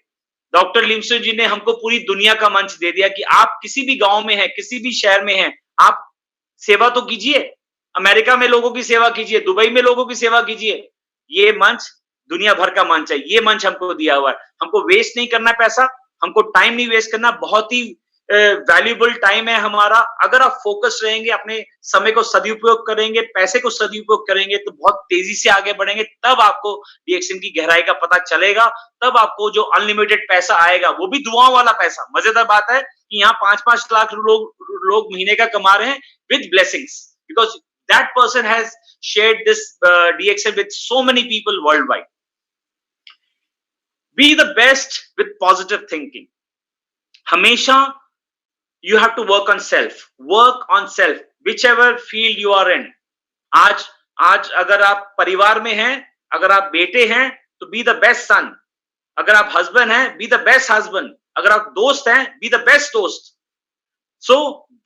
Speaker 2: डॉक्टर लिमसो जी ने हमको पूरी दुनिया का मंच दे दिया कि आप किसी भी गांव में हैं, किसी भी शहर में हैं, आप सेवा तो कीजिए, अमेरिका में लोगों की सेवा कीजिए, दुबई में लोगों की सेवा कीजिए। ये मंच दुनिया भर का मंच है, ये मंच हमको दिया हुआ है। हमको वेस्ट नहीं करना पैसा, हमको टाइम नहीं वेस्ट करना, बहुत ही वैल्यूएबल टाइम है हमारा। अगर आप फोकस रहेंगे, अपने समय को सदुपयोग करेंगे, पैसे को सदुपयोग करेंगे, तो बहुत तेजी से आगे बढ़ेंगे। तब आपको डीएक्सएन की गहराई का पता चलेगा। तब आपको जो अनलिमिटेड पैसा आएगा, वो भी दुआओं वाला पैसा। मजेदार बात है कि यहाँ 5-5 लाख लोग महीने का कमा रहे हैं with blessings, because that person has shared this DXN with so many people world wide. B the best with positive thinking. हमेशा you have to work on self, whichever field you are in. आज अगर आप परिवार में हैं, अगर आप बेटे हैं, तो be the best son. अगर आप husband हैं, be the best husband. अगर आप दोस्त हैं, be the best दोस्त. So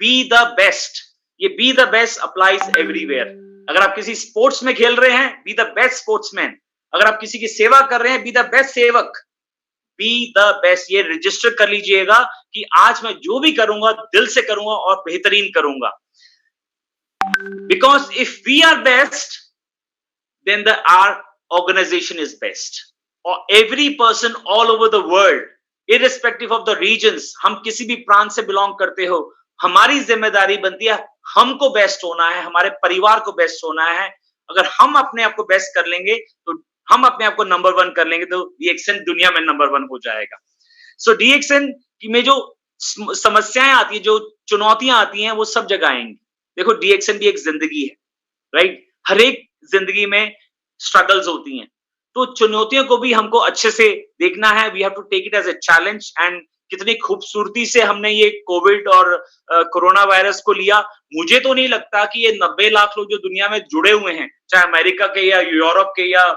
Speaker 2: be the best. ये be the best applies everywhere. अगर आप किसी स्पोर्ट्स में खेल रहे हैं, be the best sportsman. अगर आप किसी की सेवा कर रहे हैं, be the best सेवक. Be the best. ये रजिस्टर कर लीजिएगा कि आज मैं जो भी करूंगा दिल से करूंगा और बेहतरीन करूंगा। Because if we are best, then our organization is best. Or every person all over the world, irrespective of the regions, हम किसी भी प्रांत से बिलोंग करते हो, हमारी जिम्मेदारी बनती है हमको बेस्ट होना है, हमारे परिवार को बेस्ट होना है। अगर हम अपने आप को बेस्ट कर लेंगे, तो हम अपने आप को नंबर 1 कर लेंगे, तो डीएक्सएन दुनिया में नंबर 1 हो जाएगा। सो डीएक्सएन में जो समस्याएं आती है, जो चुनौतियां आती हैं, वो सब जगह आएंगी। देखो, डीएक्सएन भी एक जिंदगी है, राइट? हर एक जिंदगी में स्ट्रगल्स होती हैं, तो चुनौतियों को भी हमको अच्छे से देखना है। We have to take it as a challenge. And कितनी खूबसूरती से हमने ये कोविड और कोरोना वायरस को लिया। मुझे तो नहीं लगता कि ये 90 लाख लोग जो दुनिया में जुड़े हुए हैं, चाहे अमेरिका के या यूरोप के या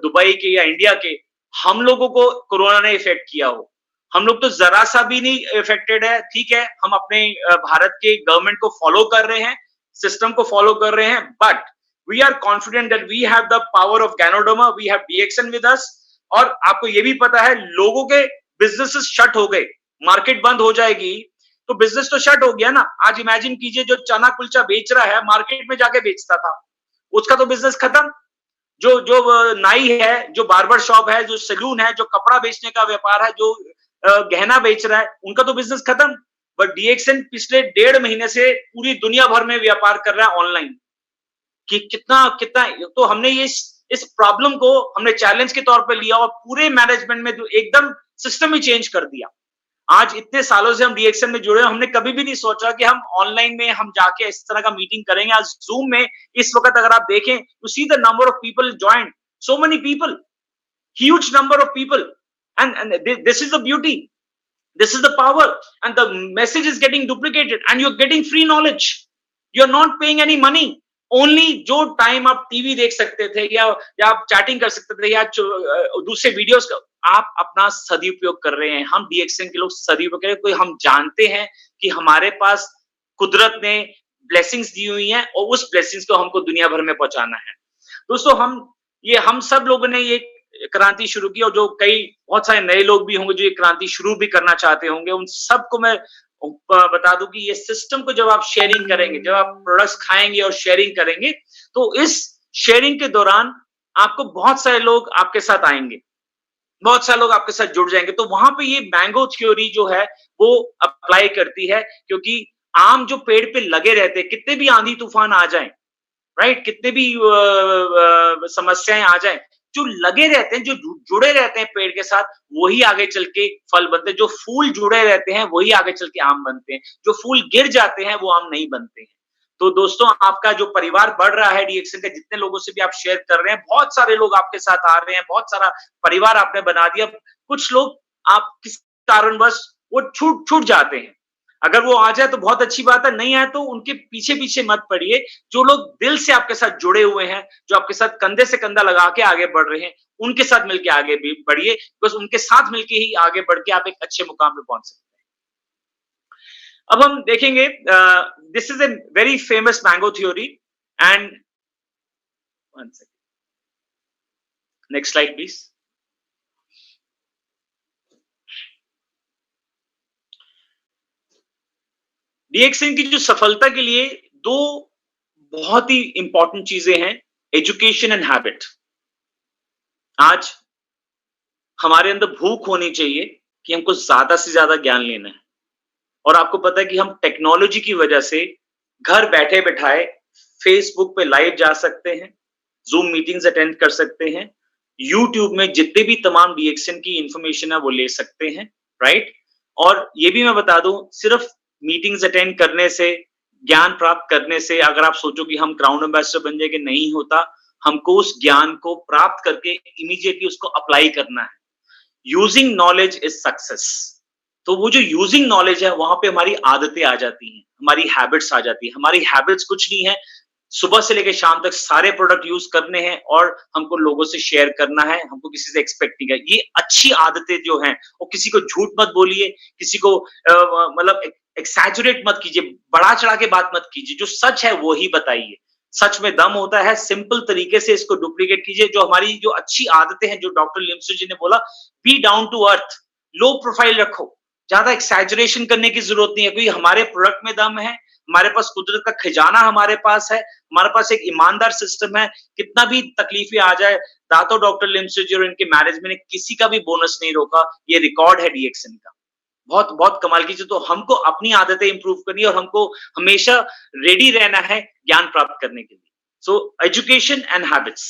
Speaker 2: दुबई के या इंडिया के, हम लोगों को कोरोना ने इफेक्ट किया हो। हम लोग तो जरा सा भी नहीं इफेक्टेड है। ठीक है, हम अपने भारत के गवर्नमेंट को फॉलो कर रहे हैं, सिस्टम को फॉलो कर रहे हैं, but we are confident that we have the power of ganoderma, we have DXN with us. और आपको ये भी पता है, लोगों के बिजनेसेस शट हो गए, मार्केट बंद हो जाएगी, तो बिजनेस तो शट हो गया ना। आज इमेजिन कीजिए, जो चना कुलचा बेच रहा है, मार्केट में जाके बेचता था, उसका तो बिजनेस खत्म। जो नाई है, जो बार्बर शॉप है, जो सैलून है, जो कपड़ा बेचने का व्यापार है, जो गहना बेच रहा है, उनका तो बिजनेस खत्म। बट डीएक्सएन पिछले 1.5 महीने से पूरी दुनिया भर में व्यापार कर रहा है ऑनलाइन। कि कितना तो हमने इस प्रॉब्लम को हमने चैलेंज के तौर पे लिया और पूरे मैनेजमेंट में एकदम सिस्टम ही चेंज कर दिया। आज इतने सालों से हम डीएक्सएन में जुड़े हैं, हमने कभी भी नहीं सोचा कि हम ऑनलाइन में हम जाके इस तरह का मीटिंग करेंगे। आज जूम में इस वक्त अगर आप देखें, you see the number of people joined, so many people, huge number of people, and this is the beauty, this is the power, and the message is getting duplicated and you're getting free knowledge, you're not paying any money. Only जो टाइम आप टीवी देख सकते थे या आप चैटिंग कर सकते थे या दूसरे वीडियोस का, आप अपना सदुपयोग कर रहे हैं। हम डीएक्सएन के लोग सदुपयोग कर रहे हैं, कोई हम जानते हैं कि हमारे पास कुदरत ने ब्लेसिंग्स दी हुई हैं और उस ब्लेसिंग्स को हमको दुनिया भर में पहुंचाना है। दोस्तों, हम सब लोगों ने ये क्रांति शुरू की, और जो बहुत सारे नए लोग भी होंगे जो ये क्रांति शुरू भी करना चाहते होंगे, उन सबको मैं बता दूं कि ये सिस्टम को जब आप शेयरिंग करेंगे, जब आप प्रोडक्ट्स खाएंगे और शेयरिंग करेंगे, तो इस शेयरिंग के दौरान आपको बहुत सारे लोग आपके साथ आएंगे, बहुत सारे लोग आपके साथ जुड़ जाएंगे। तो वहां पे ये मैंगो थ्योरी जो है वो अप्लाई करती है, क्योंकि आम जो पेड़ पे लगे रहते हैं, कितने भी आंधी तूफान आ जाए, राइट, कितने भी समस्याएं आ जाए, जो लगे रहते हैं, जो जुड़े रहते हैं पेड़ के साथ, वही आगे चल के फल बनते हैं। जो फूल जुड़े रहते हैं वही आगे चल के आम बनते हैं। जो फूल गिर जाते हैं वो आम नहीं बनते हैं। तो दोस्तों, आपका जो परिवार बढ़ रहा है डीएक्सएन का, जितने लोगों से भी आप शेयर कर रहे हैं, बहुत सारे लोग आपके साथ आ रहे हैं, बहुत सारा परिवार आपने बना दिया। कुछ लोग आप किसी कारणवश वो छूट जाते हैं, अगर वो आ जाए तो बहुत अच्छी बात है, नहीं आए तो उनके पीछे पीछे मत पड़िए। जो लोग दिल से आपके साथ जुड़े हुए हैं, जो आपके साथ कंधे से कंधा लगा के आगे बढ़ रहे हैं, उनके साथ मिलके आगे भी बढ़िए, बस उनके साथ मिलके ही आगे बढ़ के आप एक अच्छे मुकाम पे पहुंच सकते हैं। अब हम देखेंगे, this is a very famous mango theory, and next slide please. DXN की जो सफलता के लिए 2 बहुत ही इंपॉर्टेंट चीजें हैं, एजुकेशन एंड हैबिट। आज हमारे अंदर भूख होनी चाहिए कि हमको ज्यादा से ज्यादा ज्ञान लेना है। और आपको पता है कि हम टेक्नोलॉजी की वजह से घर बैठे बैठाए फेसबुक पे लाइव जा सकते हैं, जूम मीटिंग्स अटेंड कर सकते हैं, यूट्यूब में जितने भी तमाम डीएक्सन की इंफॉर्मेशन है वो ले सकते हैं, राइट? और ये भी मैं बता दूं, सिर्फ मीटिंग्स अटेंड करने से, ज्ञान प्राप्त करने से अगर आप सोचो कि हम क्राउन एम्बेसडर बन जाएंगे, नहीं होता। हमको उस ज्ञान को प्राप्त करके इमीडिएटली उसको अप्लाई करना है। Using knowledge is success. तो वो जो यूजिंग नॉलेज है वहां पे हमारी आदतें आ जाती हैं, हमारी हैबिट्स आ जाती है। हमारी हैबिट्स कुछ नहीं है, सुबह से लेकर शाम तक सारे प्रोडक्ट यूज करने हैं और हमको लोगों से शेयर करना है, हमको किसी से एक्सपेक्ट नहीं है। ये अच्छी आदतें जो हैं, वो किसी को झूठ मत बोलिए, किसी को मतलब एक्सैजुरेट मत कीजिए, बढ़ा चढ़ा के बात मत कीजिए, जो सच है वो ही बताइए। सच में दम होता है, सिंपल तरीके से इसको डुप्लीकेट कीजिए। जो हमारी जो अच्छी आदतें हैं, जो डॉक्टर लिम्सू जी ने बोला, be down to earth, low profile रखो, ज्यादा एक्सैजुरेशन करने की जरूरत नहीं है। क्योंकि हमारे प्रोडक्ट में दम है, हमारे पास कुदरत का खजाना हमारे पास है, हमारे पास एक ईमानदार सिस्टम है। कितना भी तकलीफें आ जाए, दातो डॉक्टर लिम्सू जी और इनके मैनेजमेंट ने किसी का भी बोनस नहीं रोका। ये रिकॉर्ड है डीएक्सन का, बहुत बहुत कमाल की चीज। तो हमको अपनी आदतें इंप्रूव करनी है और हमको हमेशा रेडी रहना है ज्ञान प्राप्त करने के लिए। So education and habits.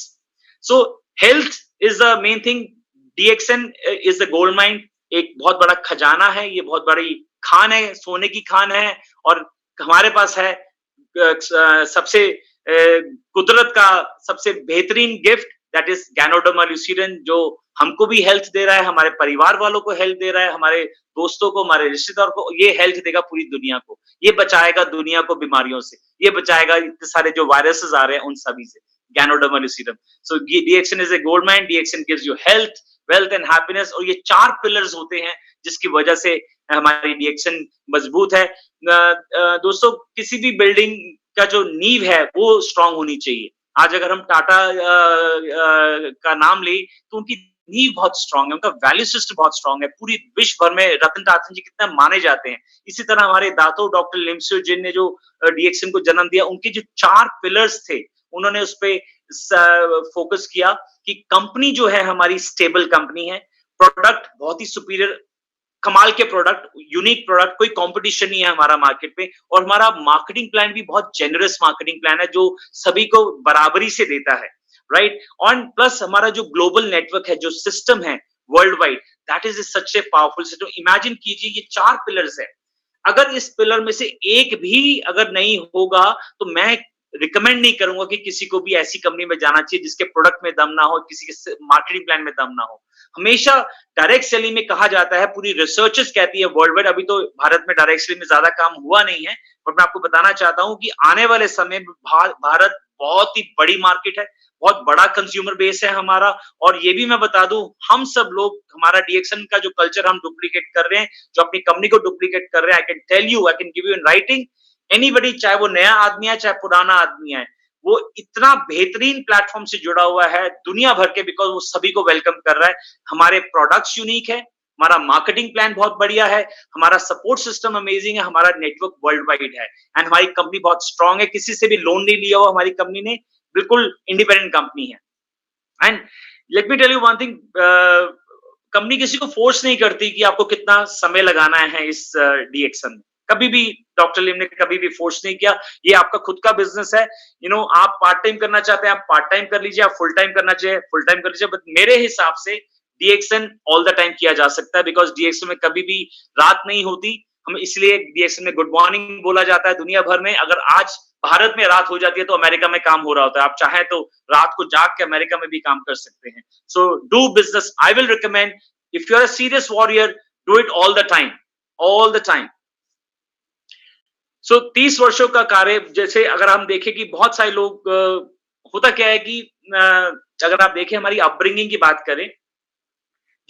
Speaker 2: So health is the main thing, D X N is the gold mine, एक बहुत बड़ा खजाना है, ये बहुत बड़ी खान है, सोने की खान है। और हमारे पास है सबसे कुदरत का सबसे बेहतरीन गिफ्ट, दैट इज गैनोडर्मा लुसीडन, जो हमको भी हेल्थ दे रहा है, हमारे परिवार वालों को हेल्थ दे रहा है, हमारे दोस्तों को, हमारे रिश्तेदार को। ये हेल्थ देगा पूरी दुनिया को, ये बचाएगा दुनिया को बीमारियों से, ये बचाएगा इतने सारे जो वायरसेस आ रहे हैं उन सभी से। Ganoderma lucidum. So D X N is a gold mine, D X N gives you health, wealth and happiness. और ये 4 पिलर्स होते हैं जिसकी वजह से हमारी डीएक्सन मजबूत है। दोस्तों, किसी भी बिल्डिंग का जो नींव है वो स्ट्रांग होनी चाहिए। आज अगर हम टाटा का नाम ले तो उनकी नींव बहुत स्ट्रांग है, उनका वैल्यू सिस्टम बहुत स्ट्रांग है। पूरी विश्व भर में रतन टाटा जी कितना माने जाते हैं। इसी तरह हमारे दातो डॉक्टर लिम्सू जी ने जो डीएक्सन को जन्म दिया, उनके जो 4 पिलर्स थे, उन्होंने उस पर फोकस किया कि कंपनी जो है हमारी स्टेबल कंपनी है, प्रोडक्ट बहुत ही सुपीरियर, कमाल के प्रोडक्ट, यूनिक प्रोडक्ट, कोई कंपटीशन नहीं है हमारा मार्केट पे। और हमारा मार्केटिंग प्लान भी बहुत जेनरस मार्केटिंग प्लान है, जो सभी को बराबरी से देता है, राइट? और प्लस हमारा जो ग्लोबल नेटवर्क है, जो सिस्टम है world wide, that is such a powerful system. Imagine कीजिए, ये 4 पिलर्स है, अगर इस पिलर में से एक भी अगर नहीं होगा तो मैं रिकमेंड नहीं करूंगा कि किसी को भी ऐसी कंपनी में जाना चाहिए जिसके प्रोडक्ट में दम ना हो, किसी के मार्केटिंग प्लान में दम ना हो। हमेशा डायरेक्ट सेलिंग में कहा जाता है, पूरी रिसर्चेस कहती है वर्ल्ड वाइड, अभी तो भारत में डायरेक्ट सेलिंग में ज्यादा काम हुआ नहीं है, पर मैं आपको बताना चाहता हूं कि आने वाले समय में भारत बहुत ही बड़ी मार्केट है, बहुत बड़ा कंज्यूमर बेस है हमारा। और ये भी मैं बता दूं, हम सब लोग, हमारा डीएक्सन का जो कल्चर हम डुप्लीकेट कर रहे हैं, जो अपनी कंपनी को डुप्लीकेट कर रहे हैं, I can tell you, I can give you in writing, anybody, चाहे वो नया आदमी है चाहे पुराना आदमी है, वो इतना बेहतरीन प्लेटफॉर्म से जुड़ा हुआ है दुनिया भर के, बिकॉज वो सभी को वेलकम कर रहा है। हमारे प्रोडक्ट्स यूनिक है, हमारा मार्केटिंग प्लान बहुत बढ़िया है, हमारा सपोर्ट सिस्टम अमेजिंग है, हमारा नेटवर्क वर्ल्ड वाइड है, एंड हमारी कंपनी बहुत स्ट्रांग है। किसी से भी लोन नहीं लिया हुआ हमारी कंपनी ने, बिल्कुल इंडिपेंडेंट कंपनी है। And let me tell you one thing, company किसी को फोर्स नहीं करती कि आपको कितना समय लगाना है इस डीएक्सन में। कभी भी डॉक्टर लिम ने कभी भी फोर्स नहीं किया। ये आपका खुद का बिजनेस है, आप पार्ट टाइम करना चाहते हैं आप पार्ट टाइम कर लीजिए, आप फुल टाइम करना चाहिए फुल टाइम कर लीजिए। बट मेरे हिसाब से डीएक्सन ऑल द टाइम किया जा सकता है, बिकॉज डीएक्सन में कभी भी रात नहीं होती। हम इसलिए डीएक्सन में गुड मॉर्निंग बोला जाता है दुनिया भर में। अगर आज भारत में रात हो जाती है तो अमेरिका में काम हो रहा होता है। आप चाहें तो रात को जाग के अमेरिका में भी काम कर सकते हैं। So do business, I will recommend, if you are a serious warrior, do it all the time, all the time. So 30 वर्षों का कार्य, जैसे अगर हम देखें कि बहुत सारे लोग, होता क्या है कि अगर आप देखें हमारी अपब्रिंगिंग की बात करें,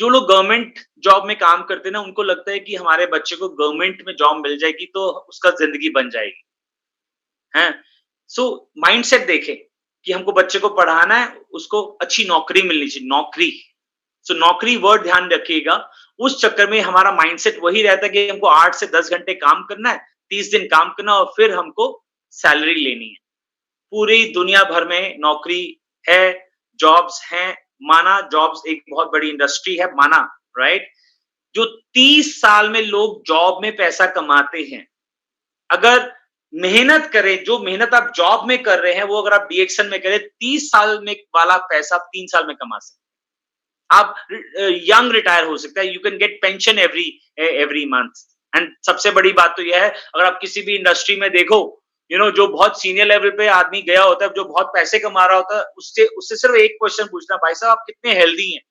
Speaker 2: जो लोग गवर्नमेंट जॉब में काम करते हैं ना, उनको लगता है कि हमारे बच्चे को गवर्नमेंट में जॉब मिल जाएगी तो उसका जिंदगी बन जाएगी, है। सो माइंडसेट देखें कि हमको बच्चे को पढ़ाना है, उसको अच्छी नौकरी मिलनी चाहिए, नौकरी। सो नौकरी वर्ड ध्यान रखिएगा। उस चक्कर में हमारा माइंडसेट वही रहता है कि हमको 8 से 10 घंटे काम करना है, 30 दिन काम करना, और फिर हमको सैलरी लेनी है। पूरी दुनिया भर में नौकरी है, जॉब्स हैं, माना जॉब्स एक बहुत बड़ी इंडस्ट्री है, माना, राइट। जो 30 साल में लोग जॉब में पैसा कमाते हैं, अगर मेहनत करें, जो मेहनत आप जॉब में कर रहे हैं, वो अगर आप डीएक्सन में करें, 30 साल में वाला पैसा आप 3 साल में कमा सकते हैं। आप यंग रिटायर हो सकता है, you can get pension every month. And सबसे बड़ी बात तो यह है, अगर आप किसी भी इंडस्ट्री में देखो, जो बहुत सीनियर लेवल पे आदमी गया होता है, जो बहुत पैसे कमा रहा होता है, उससे सिर्फ एक क्वेश्चन पूछना, भाई साहब आप कितने हेल्दी हैं?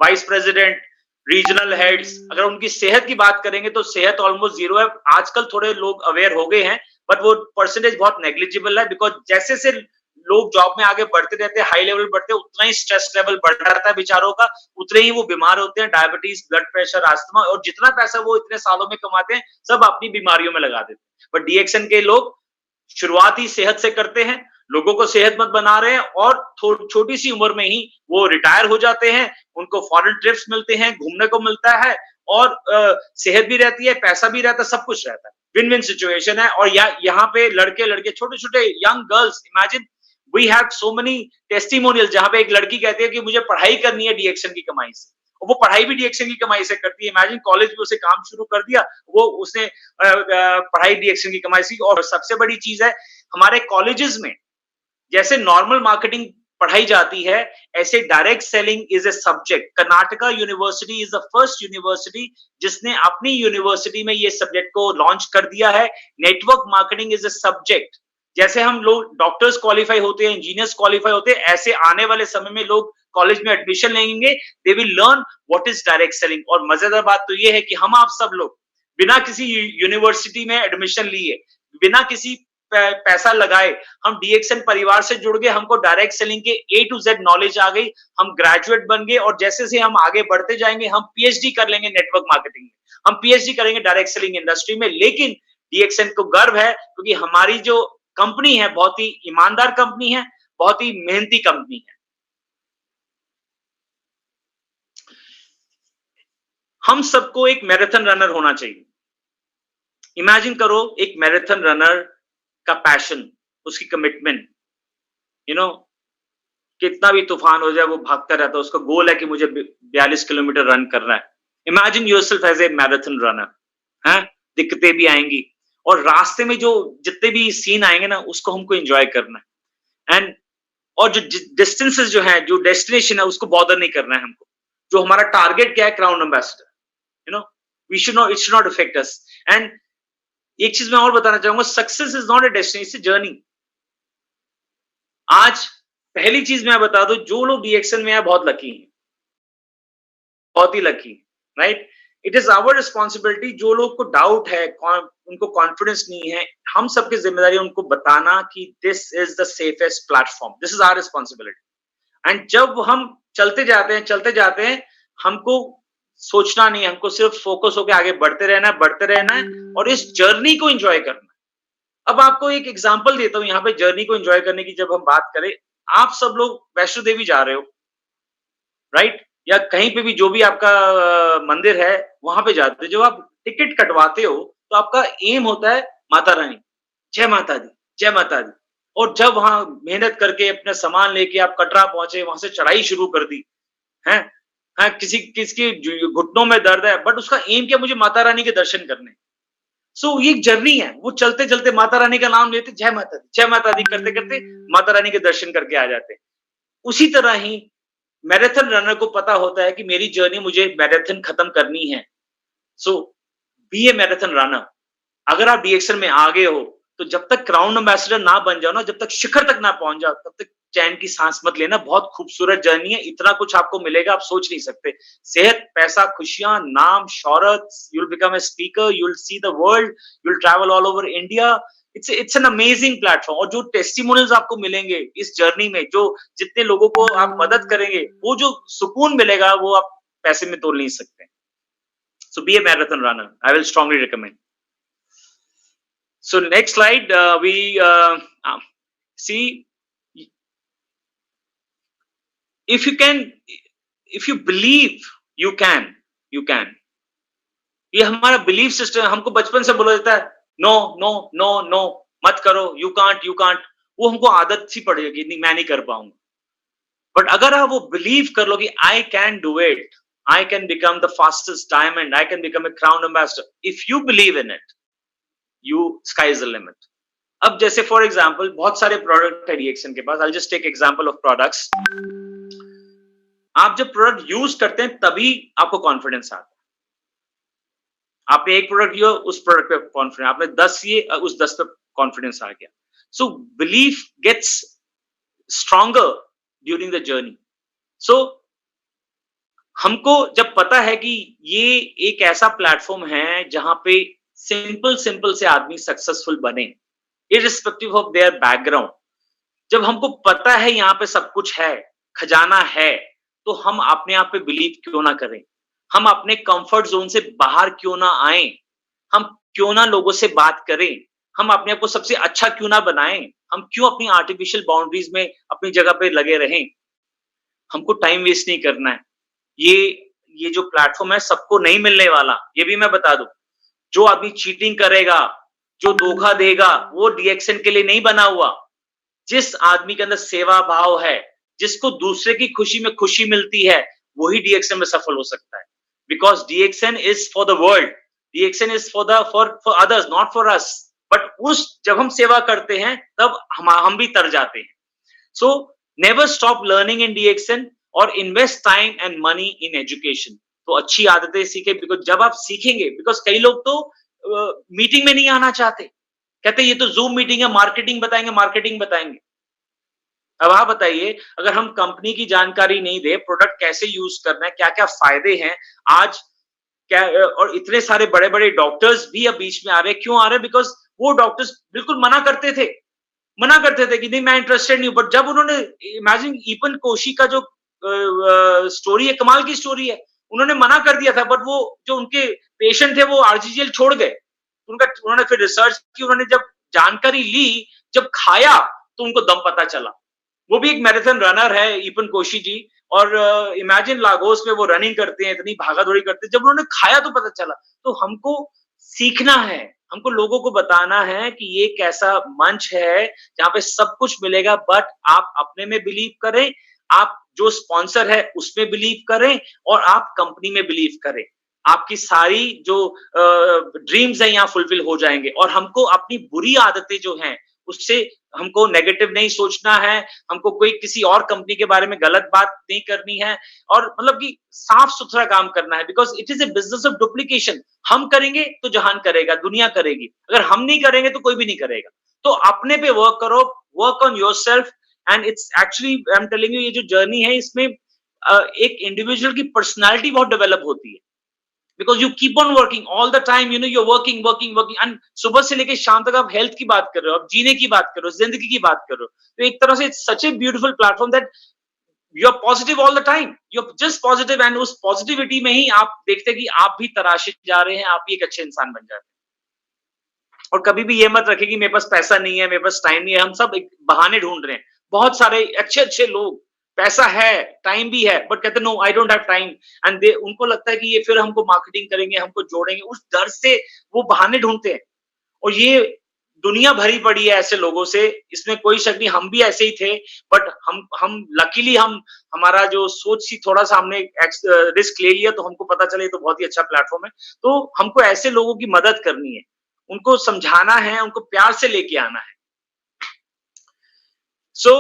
Speaker 2: वाइस प्रेसिडेंट, रीजनल हेड्स, अगर उनकी सेहत की बात करेंगे तो सेहत ऑलमोस्ट जीरो है। आजकल थोड़े लोग अवेयर हो गए हैं, बट वो परसेंटेज बहुत नेग्लिजिबल है, बिकॉज जैसे से लोग जॉब में आगे बढ़ते रहते हैं, हाई लेवल बढ़ते हैं, उतना ही स्ट्रेस लेवल बढ़ रहता है बेचारों का, उतने ही वो बीमार होते हैं, डायबिटीज, ब्लड प्रेशर, अस्थमा, और जितना पैसा वो इतने सालों में कमाते हैं, सब अपनी बीमारियों में लगा देते हैं। बट डीएक्सन के लोग शुरुआत ही सेहत से करते हैं, लोगों को सेहतमंद बना रहे हैं, और छोटी सी उम्र में ही वो रिटायर हो जाते हैं, उनको फॉरेन ट्रिप्स मिलते हैं, घूमने को मिलता है, और सेहत भी रहती है, पैसा भी रहता है, सब कुछ रहता है। विन विन सिचुएशन है। और यहाँ पे लड़के छोटे छोटे young girls, imagine we have so many testimonial, जहां पे एक लड़की कहती है कि मुझे पढ़ाई करनी है डीएक्सन की कमाई से, और वो पढ़ाई भी डीएक्सन की कमाई से करती है। इमेजिन कॉलेज में उसे काम शुरू कर दिया, वो उसने पढ़ाई डीएक्सन की कमाई से। और सबसे बड़ी चीज है, हमारे कॉलेजेस में जैसे नॉर्मल मार्केटिंग पढ़ाई जाती है, ऐसे direct selling is a subject. Karnataka university is the first university जिसने अपनी यूनिवर्सिटी में ये सब्जेक्ट को लॉन्च कर दिया है। Network marketing is a subject. जैसे हम लोग डॉक्टर्स क्वालिफाई होते हैं, इंजीनियर्स क्वालिफाई होते हैं, ऐसे आने वाले समय में लोग कॉलेज में एडमिशन लेंगे, they will learn what is direct selling. और मजेदार बात तो ये है कि हम आप सब लोग बिना किसी यूनिवर्सिटी में एडमिशन लिए, बिना किसी पैसा लगाए, हम डीएक्सन परिवार से जुड़ गए, हमको डायरेक्ट सेलिंग के A to Z नॉलेज आ गई, हम ग्रेजुएट बन गए, और जैसे से हम आगे बढ़ते जाएंगे, हम पीएचडी कर लेंगे नेटवर्क मार्केटिंग में, हम पीएचडी करेंगे डायरेक्ट सेलिंग इंडस्ट्री में। लेकिन डीएक्सन को गर्व है, क्योंकि हमारी जो कंपनी है बहुत ही ईमानदार कंपनी है, बहुत ही मेहनती कंपनी है। हम सबको एक मैराथन रनर होना चाहिए। इमेजिन करो, एक मैराथन रनर का पैशन, उसकी कमिटमेंट, कितना भी तूफान हो जाए वो भागता रहता है, उसका गोल है कि मुझे 42 किलोमीटर रन करना है। Imagine yourself as a marathon runner. हैं, दिक्कतें भी आएंगी, और रास्ते में जो जितने भी सीन आएंगे ना, उसको हमको एंजॉय करना है। और जो डिस्टेंसेस जो है, जो डेस्टिनेशन है, उसको बॉदर नहीं करना है हमको। जो हमारा टारगेट क्या है, crown ambassador, we should not, it should not affect us. And एक चीज मैं और बताना चाहूंगा, success is not a destination, it's a journey. आज पहली चीज मैं बता दूं, जो लोग डीएक्सन में है बहुत लकी हैं, बहुत ही lucky, right. It is our responsibility, जो लोग को डाउट है, उनको कॉन्फिडेंस नहीं है, हम सबकी जिम्मेदारी है उनको बताना कि this is the safest platform, this is our responsibility. And जब हम चलते जाते हैं, हमको सोचना नहीं है, हमको सिर्फ फोकस होकर आगे बढ़ते रहना है, और इस जर्नी को एंजॉय करना है। अब आपको एक एग्जांपल देता हूं, यहाँ पे जर्नी को एंजॉय करने की जब हम बात करें, आप सब लोग वैष्णो देवी जा रहे हो, राइट, या कहीं पे भी जो भी आपका मंदिर है वहां पे जाते हो। जब आप टिकट कटवाते हो तो आपका एम होता है माता रानी, जय माता दी, जय माता दी। और जब वहां मेहनत करके अपना सामान लेके आप कटरा पहुंचे, वहां से चढ़ाई शुरू कर दी है, किसकी घुटनों में दर्द है, बट उसका एम क्या, मुझे माता रानी के दर्शन करने। सो ये जर्नी है, वो चलते चलते माता रानी का नाम लेते, जय माता दी करते करते माता रानी के दर्शन करके आ जाते। उसी तरह ही मैराथन रनर को पता होता है कि मेरी जर्नी, मुझे मैराथन खत्म करनी है। सो बी ए मैराथन रनर। अगर आप डीएक्सन में आ गए हो, तो जब तक क्राउन एम्बेसडर ना बन जाओ ना, जब तक शिखर तक ना पहुंच जाओ, तब तक चैन की सांस मत लेना। बहुत खूबसूरत जर्नी है, इतना कुछ आपको मिलेगा आप सोच नहीं सकते। सेहत, पैसा, खुशियां, नाम, शौहरत, you will become a speaker, you will see the world, you will travel all over India. It's an amazing platform. और जो टेस्टिमोनियल्स आपको मिलेंगे इस जर्नी में, जो जितने लोगों को आप मदद करेंगे, वो जो सुकून मिलेगा वो आप पैसे में तोल नहीं सकते। So be a marathon runner, I will strongly recommend. So next slide, we see, if you believe, you can. ये हमारा बिलीफ सिस्टम हमको बचपन से बोला जाता है, नो मत करो, यू कांट। वो हमको आदत सी पड़ जाएगी, नहीं मैं नहीं कर पाऊंगा। बट अगर आप वो बिलीव कर लो कि I can do it, I can become the fastest diamond, I can become a crown ambassador. If you believe in it, sky is the limit. अब जैसे फॉर एग्जाम्पल बहुत सारे प्रोडक्ट है डीएक्सन के पास. I'll just take example of products. आप जब प्रोडक्ट यूज करते हैं तभी आपको कॉन्फिडेंस आता है. आपने एक प्रोडक्ट लिया, उस प्रोडक्ट पे कॉन्फिडेंस, आपने 10 लिए, उस 10 पे कॉन्फिडेंस आ गया. So belief gets stronger during the journey. So हमको जब पता है कि ये एक ऐसा प्लेटफॉर्म है जहां पे सिंपल से आदमी सक्सेसफुल बने, इररिस्पेक्टिव ऑफ देयर बैकग्राउंड. जब हमको पता है यहाँ पे सब कुछ है, खजाना है, तो हम अपने आप पे बिलीव क्यों ना करें. हम अपने कंफर्ट जोन से बाहर क्यों ना आए. हम क्यों ना लोगों से बात करें. हम अपने आप को सबसे अच्छा क्यों ना बनाएं. हम क्यों अपनी आर्टिफिशियल बाउंड्रीज में अपनी जगह पे लगे रहें. हमको टाइम वेस्ट नहीं करना है. ये जो प्लेटफॉर्म है सबको नहीं मिलने वाला, ये भी मैं बता दूं. जो आदमी चीटिंग करेगा, जो धोखा देगा, वो डीएक्सन के लिए नहीं बना हुआ. जिस आदमी के अंदर सेवा भाव है, जिसको दूसरे की खुशी में खुशी मिलती है, वही डीएक्सन में सफल हो सकता है. Because D X N is for the world, D X N is for others, not for us. But जब हम सेवा करते हैं तब हम भी तर जाते हैं. सो नेवर स्टॉप लर्निंग इन डीएक्सन और invest time and money in education. तो अच्छी आदतें सीखे, बिकॉज जब आप सीखेंगे, बिकॉज कई लोग तो मीटिंग में नहीं आना चाहते, कहते ये तो जूम मीटिंग है, मार्केटिंग बताएंगे. अब आप बताइए, अगर हम कंपनी की जानकारी नहीं दे, प्रोडक्ट कैसे यूज करना है, क्या क्या फायदे हैं आज, क्या, और इतने सारे बड़े बड़े डॉक्टर्स भी अब बीच में आ रहे हैं. क्यों आ रहे हैं? बिकॉज वो डॉक्टर्स बिल्कुल मना करते थे कि नहीं मैं इंटरेस्टेड नहीं हूं. बट जब उन्होंने, इमेजिन ईपन कोशी का जो स्टोरी है, कमाल की स्टोरी है. उन्होंने मना कर दिया था, बट वो जो उनके पेशेंट थे वो आरजीजीएल छोड़ गए. उन्होंने फिर रिसर्च की, उन्होंने जब जानकारी ली, जब खाया तो उनको दम पता चला. वो भी एक मैराथन रनर है ईपन कोशी जी, और इमेजिन लागोस में वो रनिंग करते हैं, इतनी भागा दौड़ी करते हैं. जब उन्होंने खाया तो पता चला. तो हमको सीखना है, हमको लोगों को बताना है कि ये एक ऐसा मंच है जहां पे सब कुछ मिलेगा. बट आप अपने में बिलीव करें, आप जो स्पॉन्सर है उसमें बिलीव करें, और आप कंपनी में बिलीव करें. आपकी सारी जो ड्रीम्स है यहाँ फुलफिल हो जाएंगे. और हमको अपनी बुरी आदतें जो हैं उससे हमको नेगेटिव नहीं सोचना है. हमको कोई किसी और कंपनी के बारे में गलत बात नहीं करनी है, और मतलब कि साफ सुथरा काम करना है. Because it is a business of duplication. हम करेंगे तो जहान करेगा, दुनिया करेगी. अगर हम नहीं करेंगे तो कोई भी नहीं करेगा. तो अपने पे वर्क करो, work on yourself. And it's actually, I am telling you, ये जो जर्नी है इसमें एक इंडिविजुअल की पर्सनैलिटी बहुत डेवलप होती है. because you keep on working all the time, you're working and सुबह से लेके शाम तक आप हेल्थ की बात कर रहे हो, आप जीने की बात कर रहे हो, जिंदगी की बात कर रहे हो. तो एक तरह से it's such a beautiful platform that you're positive all the time, you're just positive, and उस पॉजिटिविटी में ही आप देखते हैं कि आप भी तराशे जा रहे हैं, आप भी एक अच्छे इंसान बन जाते हैं. और कभी भी ये मत रखे कि मेरे पास पैसा नहीं है, मेरे पास टाइम नहीं है. हम सब एक बहाने ढूंढ रहे हैं. बहुत सारे अच्छे लोग, पैसा है, टाइम भी है, बट कहते no I don't have time. And उनको लगता है कि ये फिर हमको मार्केटिंग करेंगे, हमको जोड़ेंगे. उस डर से वो बहाने ढूंढते हैं. और ये दुनिया भरी पड़ी है ऐसे लोगों से, इसमें कोई शक नहीं. हम भी ऐसे ही थे, बट हम लकीली हमारा जो सोच सी थोड़ा सा हमने रिस्क ले लिया, तो हमको पता चला ये तो बहुत ही अच्छा प्लेटफॉर्म है. तो हमको ऐसे लोगों की मदद करनी है, उनको समझाना है, उनको प्यार से लेके आना है. So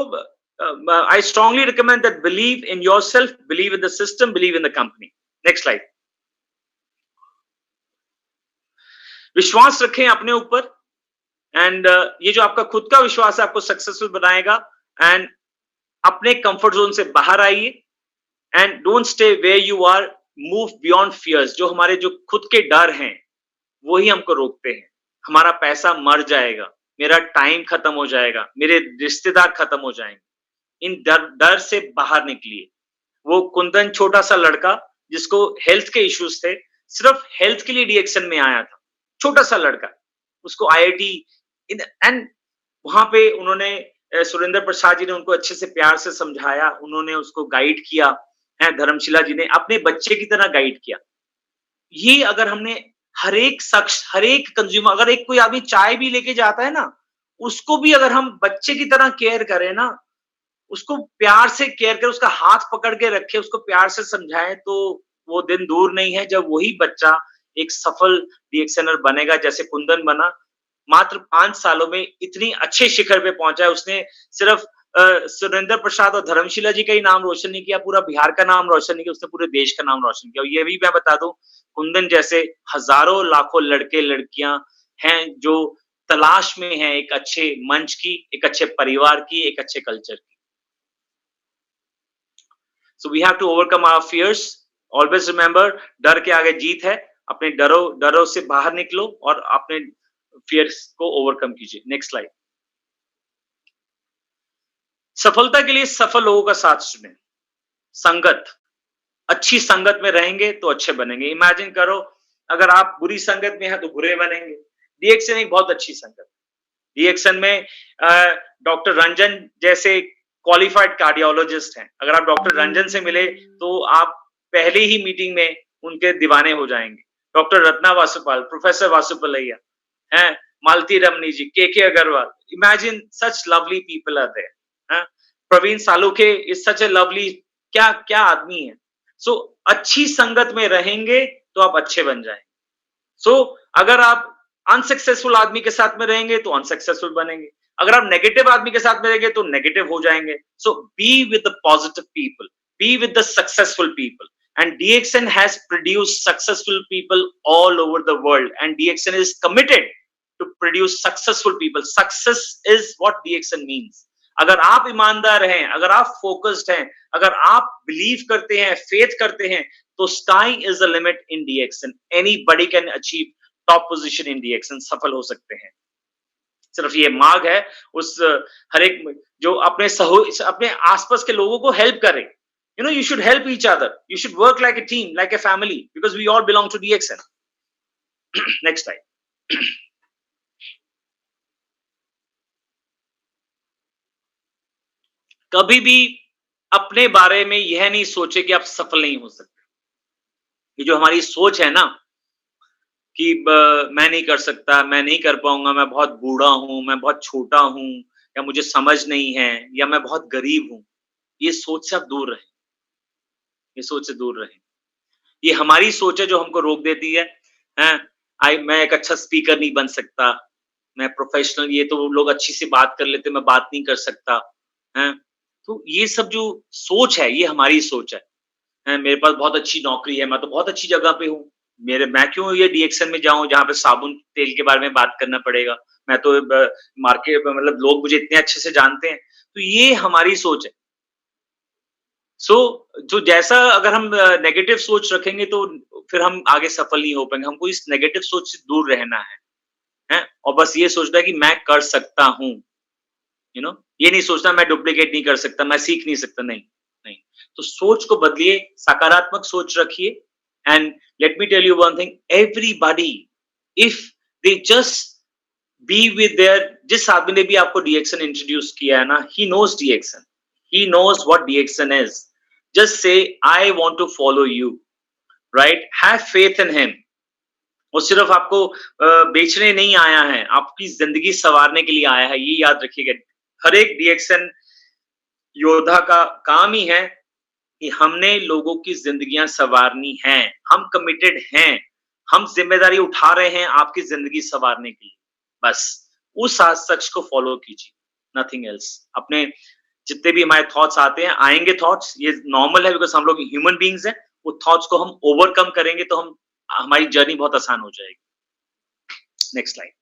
Speaker 2: I strongly recommend that believe in yourself, believe in the system, believe in the company. Next slide. विश्वास रखें अपने ऊपर, एंड ये जो आपका खुद का विश्वास है आपको सक्सेसफुल बनाएगा. एंड अपने कंफर्ट जोन से बाहर आइए, and don't stay where you are, move beyond fears. जो हमारे जो खुद के डर हैं वही हमको रोकते हैं. हमारा पैसा मर जाएगा, मेरा टाइम खत्म हो जाएगा, मेरे रिश्तेदार खत्म हो जाएंगे. इन डर से बाहर निकलिए. वो कुंदन छोटा सा लड़का जिसको हेल्थ के इश्यूज थे, सिर्फ हेल्थ के लिए डीएक्सन में आया था, छोटा सा लड़का. उसको आईआईटी एंड वहां पे उन्होंने सुरेंद्र प्रसाद जी ने उनको अच्छे से प्यार से समझाया, उन्होंने उसको गाइड किया है. धर्मशिला जी ने अपने बच्चे की तरह गाइड किया. ये अगर हमने हर एक शख्स, हर एक कंज्यूमर, अगर एक कोई आदमी चाय भी लेके जाता है ना, उसको भी अगर हम बच्चे की तरह केयर करें ना, उसको प्यार से केयर करें, उसका हाथ पकड़ के रखे, उसको प्यार से समझाएं, तो वो दिन दूर नहीं है जब वही बच्चा एक सफल डीएक्सएनर बनेगा, जैसे कुंदन बना। मात्र 5 सालों में इतनी अच्छे शिखर पे पहुंचा है। उसने सिर्फ सुरेंद्र प्रसाद और धर्मशिला जी का ही नाम रोशन नहीं किया, पूरा बिहार का नाम रोशन नहीं किया, उसने पूरे देश का नाम रोशन किया। और ये भी मैं बता दूं, कुंदन जैसे हजारों लाखों लड़के लड़कियां हैं जो तलाश में हैं एक अच्छे मंच की, एक अच्छे परिवार की, एक अच्छे कल्चर की। So we have to overcome our fears. Always remember, डर के आगे जीत है। अपने डरों से बाहर निकलो और अपने फियर्स को ओवरकम कीजिए। Next slide. सफलता के लिए सफल लोगों का साथ चुनें। संगत, अच्छी संगत में रहेंगे तो अच्छे बनेंगे। इमेजिन करो, अगर आप बुरी संगत में हैं तो बुरे बनेंगे। डीएक्सन एक बहुत अच्छी संगत। डीएक्सन में डॉक्टर रंजन जैसे क्वालिफाइड कार्डियोलॉजिस्ट हैं। अगर आप डॉक्टर रंजन से मिले तो आप पहले ही मीटिंग में उनके दीवाने हो जाएंगे। डॉक्टर रत्ना वासुपाल, प्रोफेसर वासुपलैया हैं, Malati Ramani ji, K Agarwal, imagine such lovely people are there. Praveen Saluke is such a lovely, क्या क्या आदमी है। सो अच्छी संगत में रहेंगे तो आप अच्छे बन जाएंगे। सो अगर आप अनसक्सेसफुल आदमी के साथ में रहेंगे तो अनसक्सेसफुल बनेंगे। अगर आप नेगेटिव आदमी के साथ में रहेंगे तो नेगेटिव हो जाएंगे। So be with the positive people, be with the successful people, and DXN has produced successful people all over the world, and DXN is committed to produce successful people. Success is what DXN means. अगर आप ईमानदार हैं, अगर आप फोकस्ड हैं, अगर आप बिलीव करते हैं, फेथ करते हैं, तो sky is the limit in DXN. Anybody can achieve top position in DXN, सफल हो सकते हैं। सिर्फ ये मार्ग है उस हर एक जो अपने आसपास के लोगों को हेल्प करे। You know, you should help each other. You should work like a team, like a family, because we all belong to DXN. Next slide. कभी भी अपने बारे में यह नहीं सोचे कि आप सफल नहीं हो सकते। ये जो हमारी सोच है ना कि मैं नहीं कर सकता, मैं नहीं कर पाऊंगा, मैं बहुत बूढ़ा हूं, मैं बहुत छोटा हूं, या मुझे समझ नहीं है, या मैं बहुत गरीब हूं, ये सोच से आप दूर रहें। ये सोच से दूर रहें। ये हमारी सोच है जो हमको रोक देती है। मैं एक अच्छा स्पीकर नहीं बन सकता, मैं प्रोफेशनल, ये तो लोग अच्छी से बात कर लेते, मैं बात नहीं कर सकता। तो ये सब जो सोच है, ये हमारी सोच है। मेरे पास बहुत अच्छी नौकरी है, मैं तो बहुत अच्छी जगह पे हूँ, मैं क्यों ये DXN में जाऊं जहां पे साबुन तेल के बारे में बात करना पड़ेगा, मैं तो मार्केट मतलब लोग मुझे इतने अच्छे से जानते हैं। तो ये हमारी सोच है। जो जैसा अगर हम नेगेटिव सोच रखेंगे तो फिर हम आगे सफल नहीं हो पाएंगे। हमको इस नेगेटिव सोच से दूर रहना है, और बस ये सोचना है कि मैं कर सकता हूं। ये नहीं सोचना मैं डुप्लीकेट नहीं कर सकता, मैं सीख नहीं सकता, नहीं। तो सोच को बदलिए, सकारात्मक सोच रखिए। And let me tell you one thing, everybody if they just be with there, जिस आदमी ने भी आपको DXN इंट्रोड्यूस किया है ना, he knows DXN, he knows what DXN is. Just say, I want to follow you, right? Have faith in him. वो सिर्फ आपको बेचने नहीं आया है, आपकी जिंदगी संवारने के लिए आया है, ये याद रखिएगा। हर एक DXN योद्धा का काम ही है कि हमने लोगों की जिंदगियां संवारनी हैं। हम कमिटेड हैं, हम जिम्मेदारी उठा रहे हैं आपकी जिंदगी संवारने के लिए। बस उस सच को फॉलो कीजिए, नथिंग एल्स। अपने जितने भी हमारे थॉट्स आते हैं, आएंगे थॉट्स, ये नॉर्मल है, बिकॉज हम लोग ह्यूमन बीइंग्स हैं। वो थॉट्स को हम ओवरकम करेंगे तो हमारी जर्नी बहुत आसान हो जाएगी। Next slide.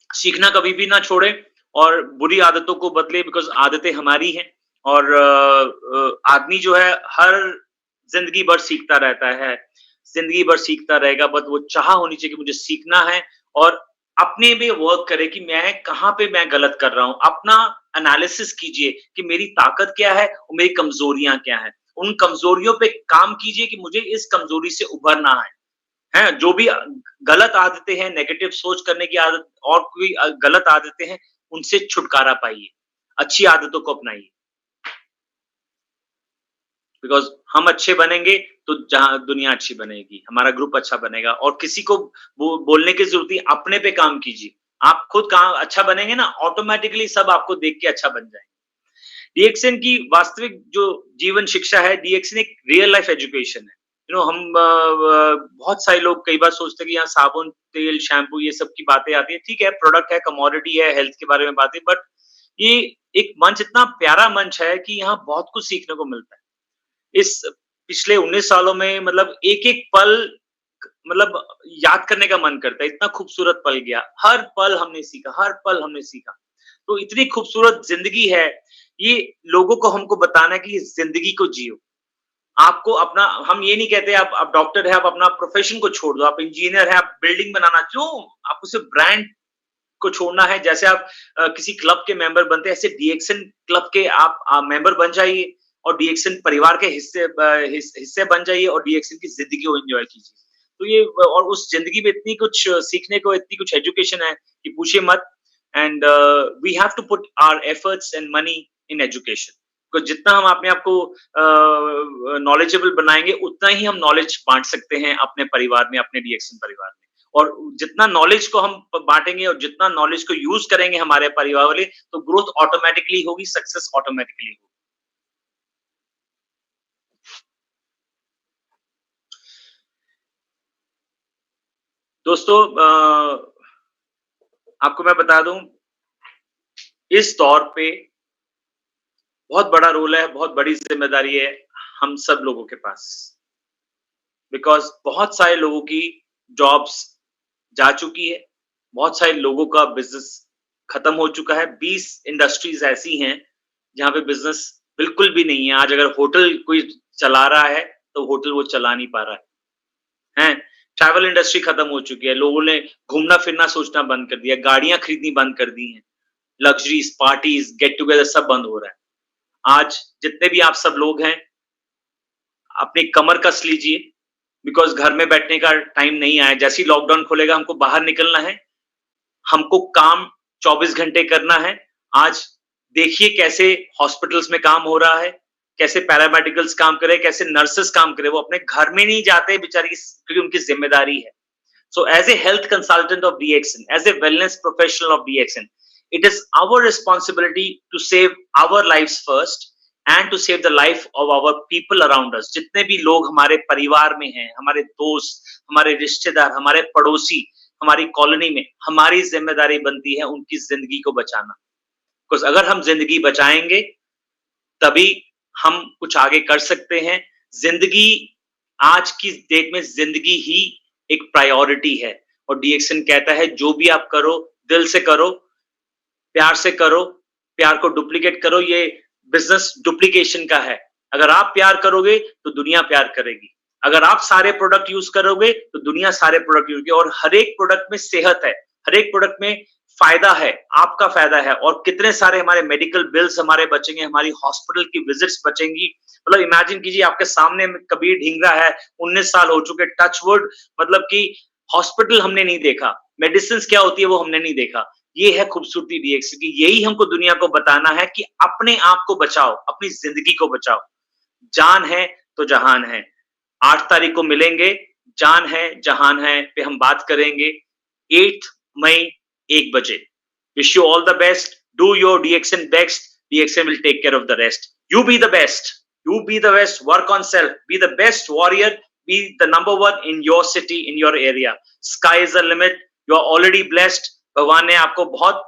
Speaker 2: सीखना कभी भी ना छोड़े और बुरी आदतों को बदले, बिकॉज आदतें हमारी हैं। और आदमी जो है हर जिंदगी भर सीखता रहता है, जिंदगी भर सीखता रहेगा। बट वो चाह होनी चाहिए कि मुझे सीखना है, और अपने में वर्क करे कि मैं कहां पे मैं गलत कर रहा हूं। अपना एनालिसिस कीजिए कि मेरी ताकत क्या है और मेरी कमजोरियां क्या है। उन कमजोरियों पे काम कीजिए कि मुझे इस कमजोरी से उभरना है। जो भी गलत आदतें हैं, नेगेटिव सोच करने की आदत और कोई गलत आदतें हैं, उनसे छुटकारा पाइए, अच्छी आदतों को अपनाइए। बिकॉज हम अच्छे बनेंगे तो जहां दुनिया अच्छी बनेगी, हमारा ग्रुप अच्छा बनेगा। और किसी को बोलने की जरूरत नहीं, अपने पे काम कीजिए। आप खुद अच्छा बनेंगे ना, ऑटोमेटिकली सब आपको देख के अच्छा बन जाएंगे। डीएक्सएन की वास्तविक जो जीवन शिक्षा है, डीएक्सएन एक रियल लाइफ एजुकेशन है। हम बहुत सारे लोग कई बार सोचते हैं कि यहाँ साबुन, तेल, शैम्पू ये सब की बातें आती है। ठीक है, प्रोडक्ट है, कमोडिटी है, हेल्थ के बारे में बातें, बट ये एक मंच इतना प्यारा मंच है कि यहाँ बहुत कुछ सीखने को मिलता है। इस पिछले 19 सालों में मतलब एक-एक पल मतलब याद करने का मन करता है, इतना खूबसूरत पल गया। हर पल हमने सीखा, हर पल हमने सीखा। तो इतनी खूबसूरत ज़िंदगी है, ये लोगों को हमको बताना है कि इस ज़िंदगी को जियो। आपको अपना हम ये नहीं कहते आप डॉक्टर हैं, आप अपना प्रोफ़ेशन को छोड़ दो, आप इंजीनियर हैं, आप बिल्डिंग बनाना क्यों? आपको सिर्फ़ ब्रांड को छोड़ना है। जैसे आप किसी क्लब के मेंबर बनते हैं, ऐसे डीएक्सएन क्लब के आप मेंबर बन जाइए और डीएक्सएन परिवार के हिस्से बन जाइए और डीएक्सएन की ज़िंदगी को एन्जॉय कीजिए। तो ये और उस ज़िंदगी में इतनी कुछ सीखने को, इतनी कुछ एजुकेशन है कि पूछिए मत। And we have to put our efforts and money in education. तो जितना हम अपने आप को नॉलेजेबल बनाएँगे, उतना ही हम नॉलेज बाँट सकते हैं अपने परिवार में, अपने डीएक्सएन परिवार में। और जितना नॉलेज को हम बाँटेंगे और जितना नॉलेज को यूज़ करेंगे हमारे परिवार वाले, तो ग्रोथ ऑटोमैटिकली होगी, सक्सेस ऑटोमैटिकली होगी। दोस्तों आपको मैं बता दूँ, इस दौर पे बहुत बड़ा रोल है, बहुत बड़ी ज़िम्मेदारी है हम सब लोगों के पास। बिकॉज़ बहुत सारे लोगों की जॉब्स जा चुकी है, बहुत सारे लोगों का बिज़नेस खत्म हो चुका है। 20 इंडस्ट्रीज़ ऐसी हैं, जहाँ पे बिज़नेस बिल्कुल भी नहीं है। आज अगर होटल कोई चला रहा है, तो होटल वो चला नहीं पा रहा है। ट्रैवल इंडस्ट्री खत्म हो चुकी है, लोगों ने घूमना-फिरना सोचना बंद कर दिया, गाड़ियाँ खरीदनी बंद कर दी हैं, लग्ज़रीज़, पार्टीज़, गेट टुगेदर सब बंद हो रहा है। आज जितने भी आप सब लोग हैं, अपनी कमर कस लीजिए, बिकॉज़ घर में बैठने का टाइम नहीं आया। जैसे ही लॉकडाउन खुलेगा, हमको बाहर निकलना है, हमको काम 24 घंटे करना है। आज देखिए कैसे हॉस्पिटल्स में काम हो रहा है, कैसे पैरामेडिकल्स काम कर रहे हैं, कैसे नर्सेस काम कर रहे हैं। वो अपने घर में नहीं जाते बेचारी, क्योंकि उनकी ज़िम्मेदारी है। So as a health consultant of DXN, as a wellness professional of DXN, it is our responsibility to save our lives first and to save the life of our people around us. जितने भी लोग हमारे परिवार में हैं, हमारे दोस्त, हमारे रिश्तेदार, हमारे पड़ोसी, हमारी कॉलोनी में, हमारी जिम्मेदारी बनती है उनकी जिंदगी को बचाना। Because अगर हम जिंदगी बचाएंगे, तभी हम कुछ आगे कर सकते हैं। जिंदगी आज की डेट में जिंदगी ही एक प्रायोरिटी है और डीएक्सएन कहता है जो भी आप करो दिल से करो, प्यार से करो, प्यार को डुप्लीकेट करो। ये बिजनेस डुप्लीकेशन का है। अगर आप प्यार करोगे तो दुनिया प्यार करेगी। अगर आप सारे प्रोडक्ट यूज करोगे तो दुनिया सारे प्रोडक्ट यूज करेगी। और हर एक प्रोडक्ट में सेहत है, हर एक प्रोडक्ट में फायदा है, आपका फायदा है। और कितने सारे हमारे मेडिकल बिल्स हमारे बचेंगे, हमारी हॉस्पिटल की विजिट्स बचेंगी। मतलब इमेजिन कीजिए आपके सामने कबीर ढींगरा है, 19 साल हो चुके, टच वुड, मतलब कि हॉस्पिटल हमने नहीं देखा, मेडिसिन क्या होती है वो हमने नहीं देखा। ये है खूबसूरती डीएक्स की। यही हमको दुनिया को बताना है कि अपने आप को बचाओ, अपनी जिंदगी को बचाओ। जान है तो जहान है। 8 तारीख को मिलेंगे, जान है जहान है पे हम बात करेंगे, 8 मई 1 बजे। Wish you all the best, do your DXN best, DXN will take care of the rest. You be the best, you be the best, work on self, be the best warrior, be the number one in your city, in your area. Sky is the limit, you are already blessed. भगवान ने आपको बहुत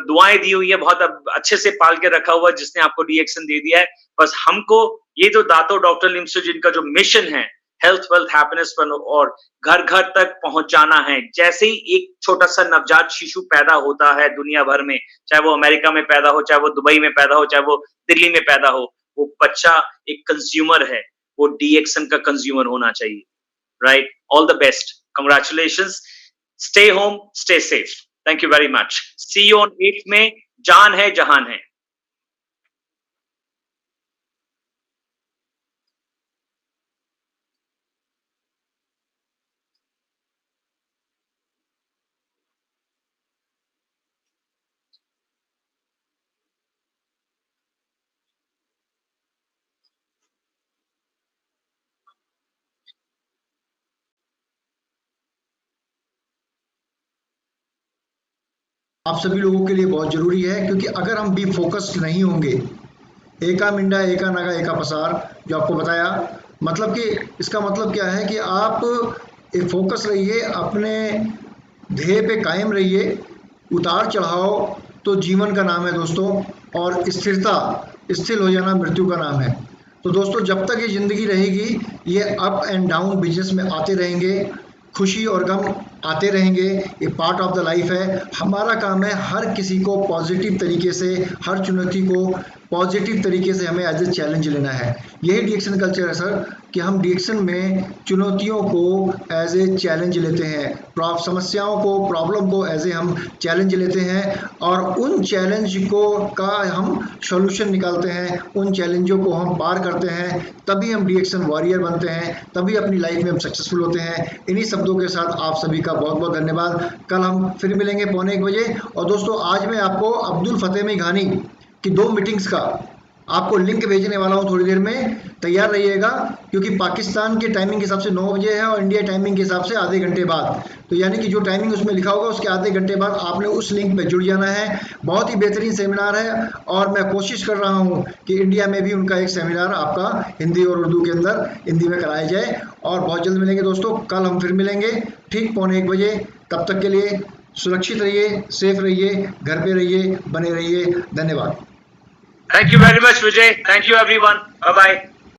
Speaker 2: दुआएं दी हुई है, बहुत अच्छे से पाल के रखा हुआ है, जिसने आपको डीएक्सएन दे दिया है। बस हमको ये जो दातो डॉक्टर लिम्सो जिनका जो मिशन है हेल्थ वेल्थ हैप्पीनेस और घर घर तक पहुंचाना है। जैसे ही एक छोटा सा नवजात शिशु पैदा होता है दुनिया भर में, चाहे वो अमेरिका में पैदा हो, चाहे वो दुबई में पैदा हो, चाहे वो दिल्ली में पैदा हो, वो बच्चा एक कंज्यूमर है, वो डीएक्सएन का कंज्यूमर होना चाहिए। Right? All the best, congratulations, stay home, stay safe. Thank you very much. See you on 8 में। जान है जहान है।
Speaker 1: आप सभी लोगों के लिए बहुत ज़रूरी है, क्योंकि अगर हम बी फोकस्ड नहीं होंगे एका मिंडा एका नागा एका पसार, जो आपको बताया। मतलब कि इसका मतलब क्या है कि आप एक फोकस रहिए, अपने ध्येय पे कायम रहिए। उतार चढ़ाव तो जीवन का नाम है दोस्तों, और स्थिरता, स्थिर हो जाना मृत्यु का नाम है। तो दोस्तों जब तक ये ज़िंदगी रहेगी, ये अप एंड डाउन बिजनेस में आते रहेंगे, खुशी और गम आते रहेंगे, ये पार्ट ऑफ द लाइफ है। हमारा काम है हर किसी को पॉजिटिव तरीके से, हर चुनौती को पॉजिटिव तरीके से हमें एज ए चैलेंज लेना है। यही डीएक्शन कल्चर है सर, कि हम डीएक्शन में चुनौतियों को एज ए चैलेंज लेते हैं, समस्याओं को, प्रॉब्लम को एज ए हम चैलेंज लेते हैं, और उन चैलेंज को का हम सॉल्यूशन निकालते हैं, उन चैलेंजों को हम पार करते हैं, तभी हम डीएक्शन वॉरियर बनते हैं, तभी अपनी लाइफ में हम सक्सेसफुल होते हैं। इन्हीं शब्दों के साथ आप सभी का बहुत बहुत धन्यवाद। कल हम फिर मिलेंगे 1:45 बजे। और दोस्तों आज मैं आपको अब्दुल फतेमी घानी की 2 मीटिंग्स का आपको लिंक भेजने वाला हूं थोड़ी देर में, तैयार रहिएगा, क्योंकि पाकिस्तान के टाइमिंग के हिसाब से 9 बजे है और इंडिया टाइमिंग के हिसाब से आधे घंटे बाद। तो यानी कि जो टाइमिंग उसमें लिखा होगा उसके आधे घंटे बाद आपने उस लिंक पे जुड़ जाना है। बहुत ही बेहतरीन सेमिनार है, और मैं कोशिश कर रहा हूं कि इंडिया में भी उनका एक सेमिनार आपका हिंदी और उर्दू के अंदर, हिंदी में कराया जाए। और बहुत जल्द मिलेंगे दोस्तों, कल हम फिर मिलेंगे ठीक 1:45 बजे। तब तक के लिए सुरक्षित रहिए, सेफ रहिए, घर पे रहिए, बने रहिए। धन्यवाद।
Speaker 2: Thank you very much, Vijay. Thank you, everyone. Bye-bye.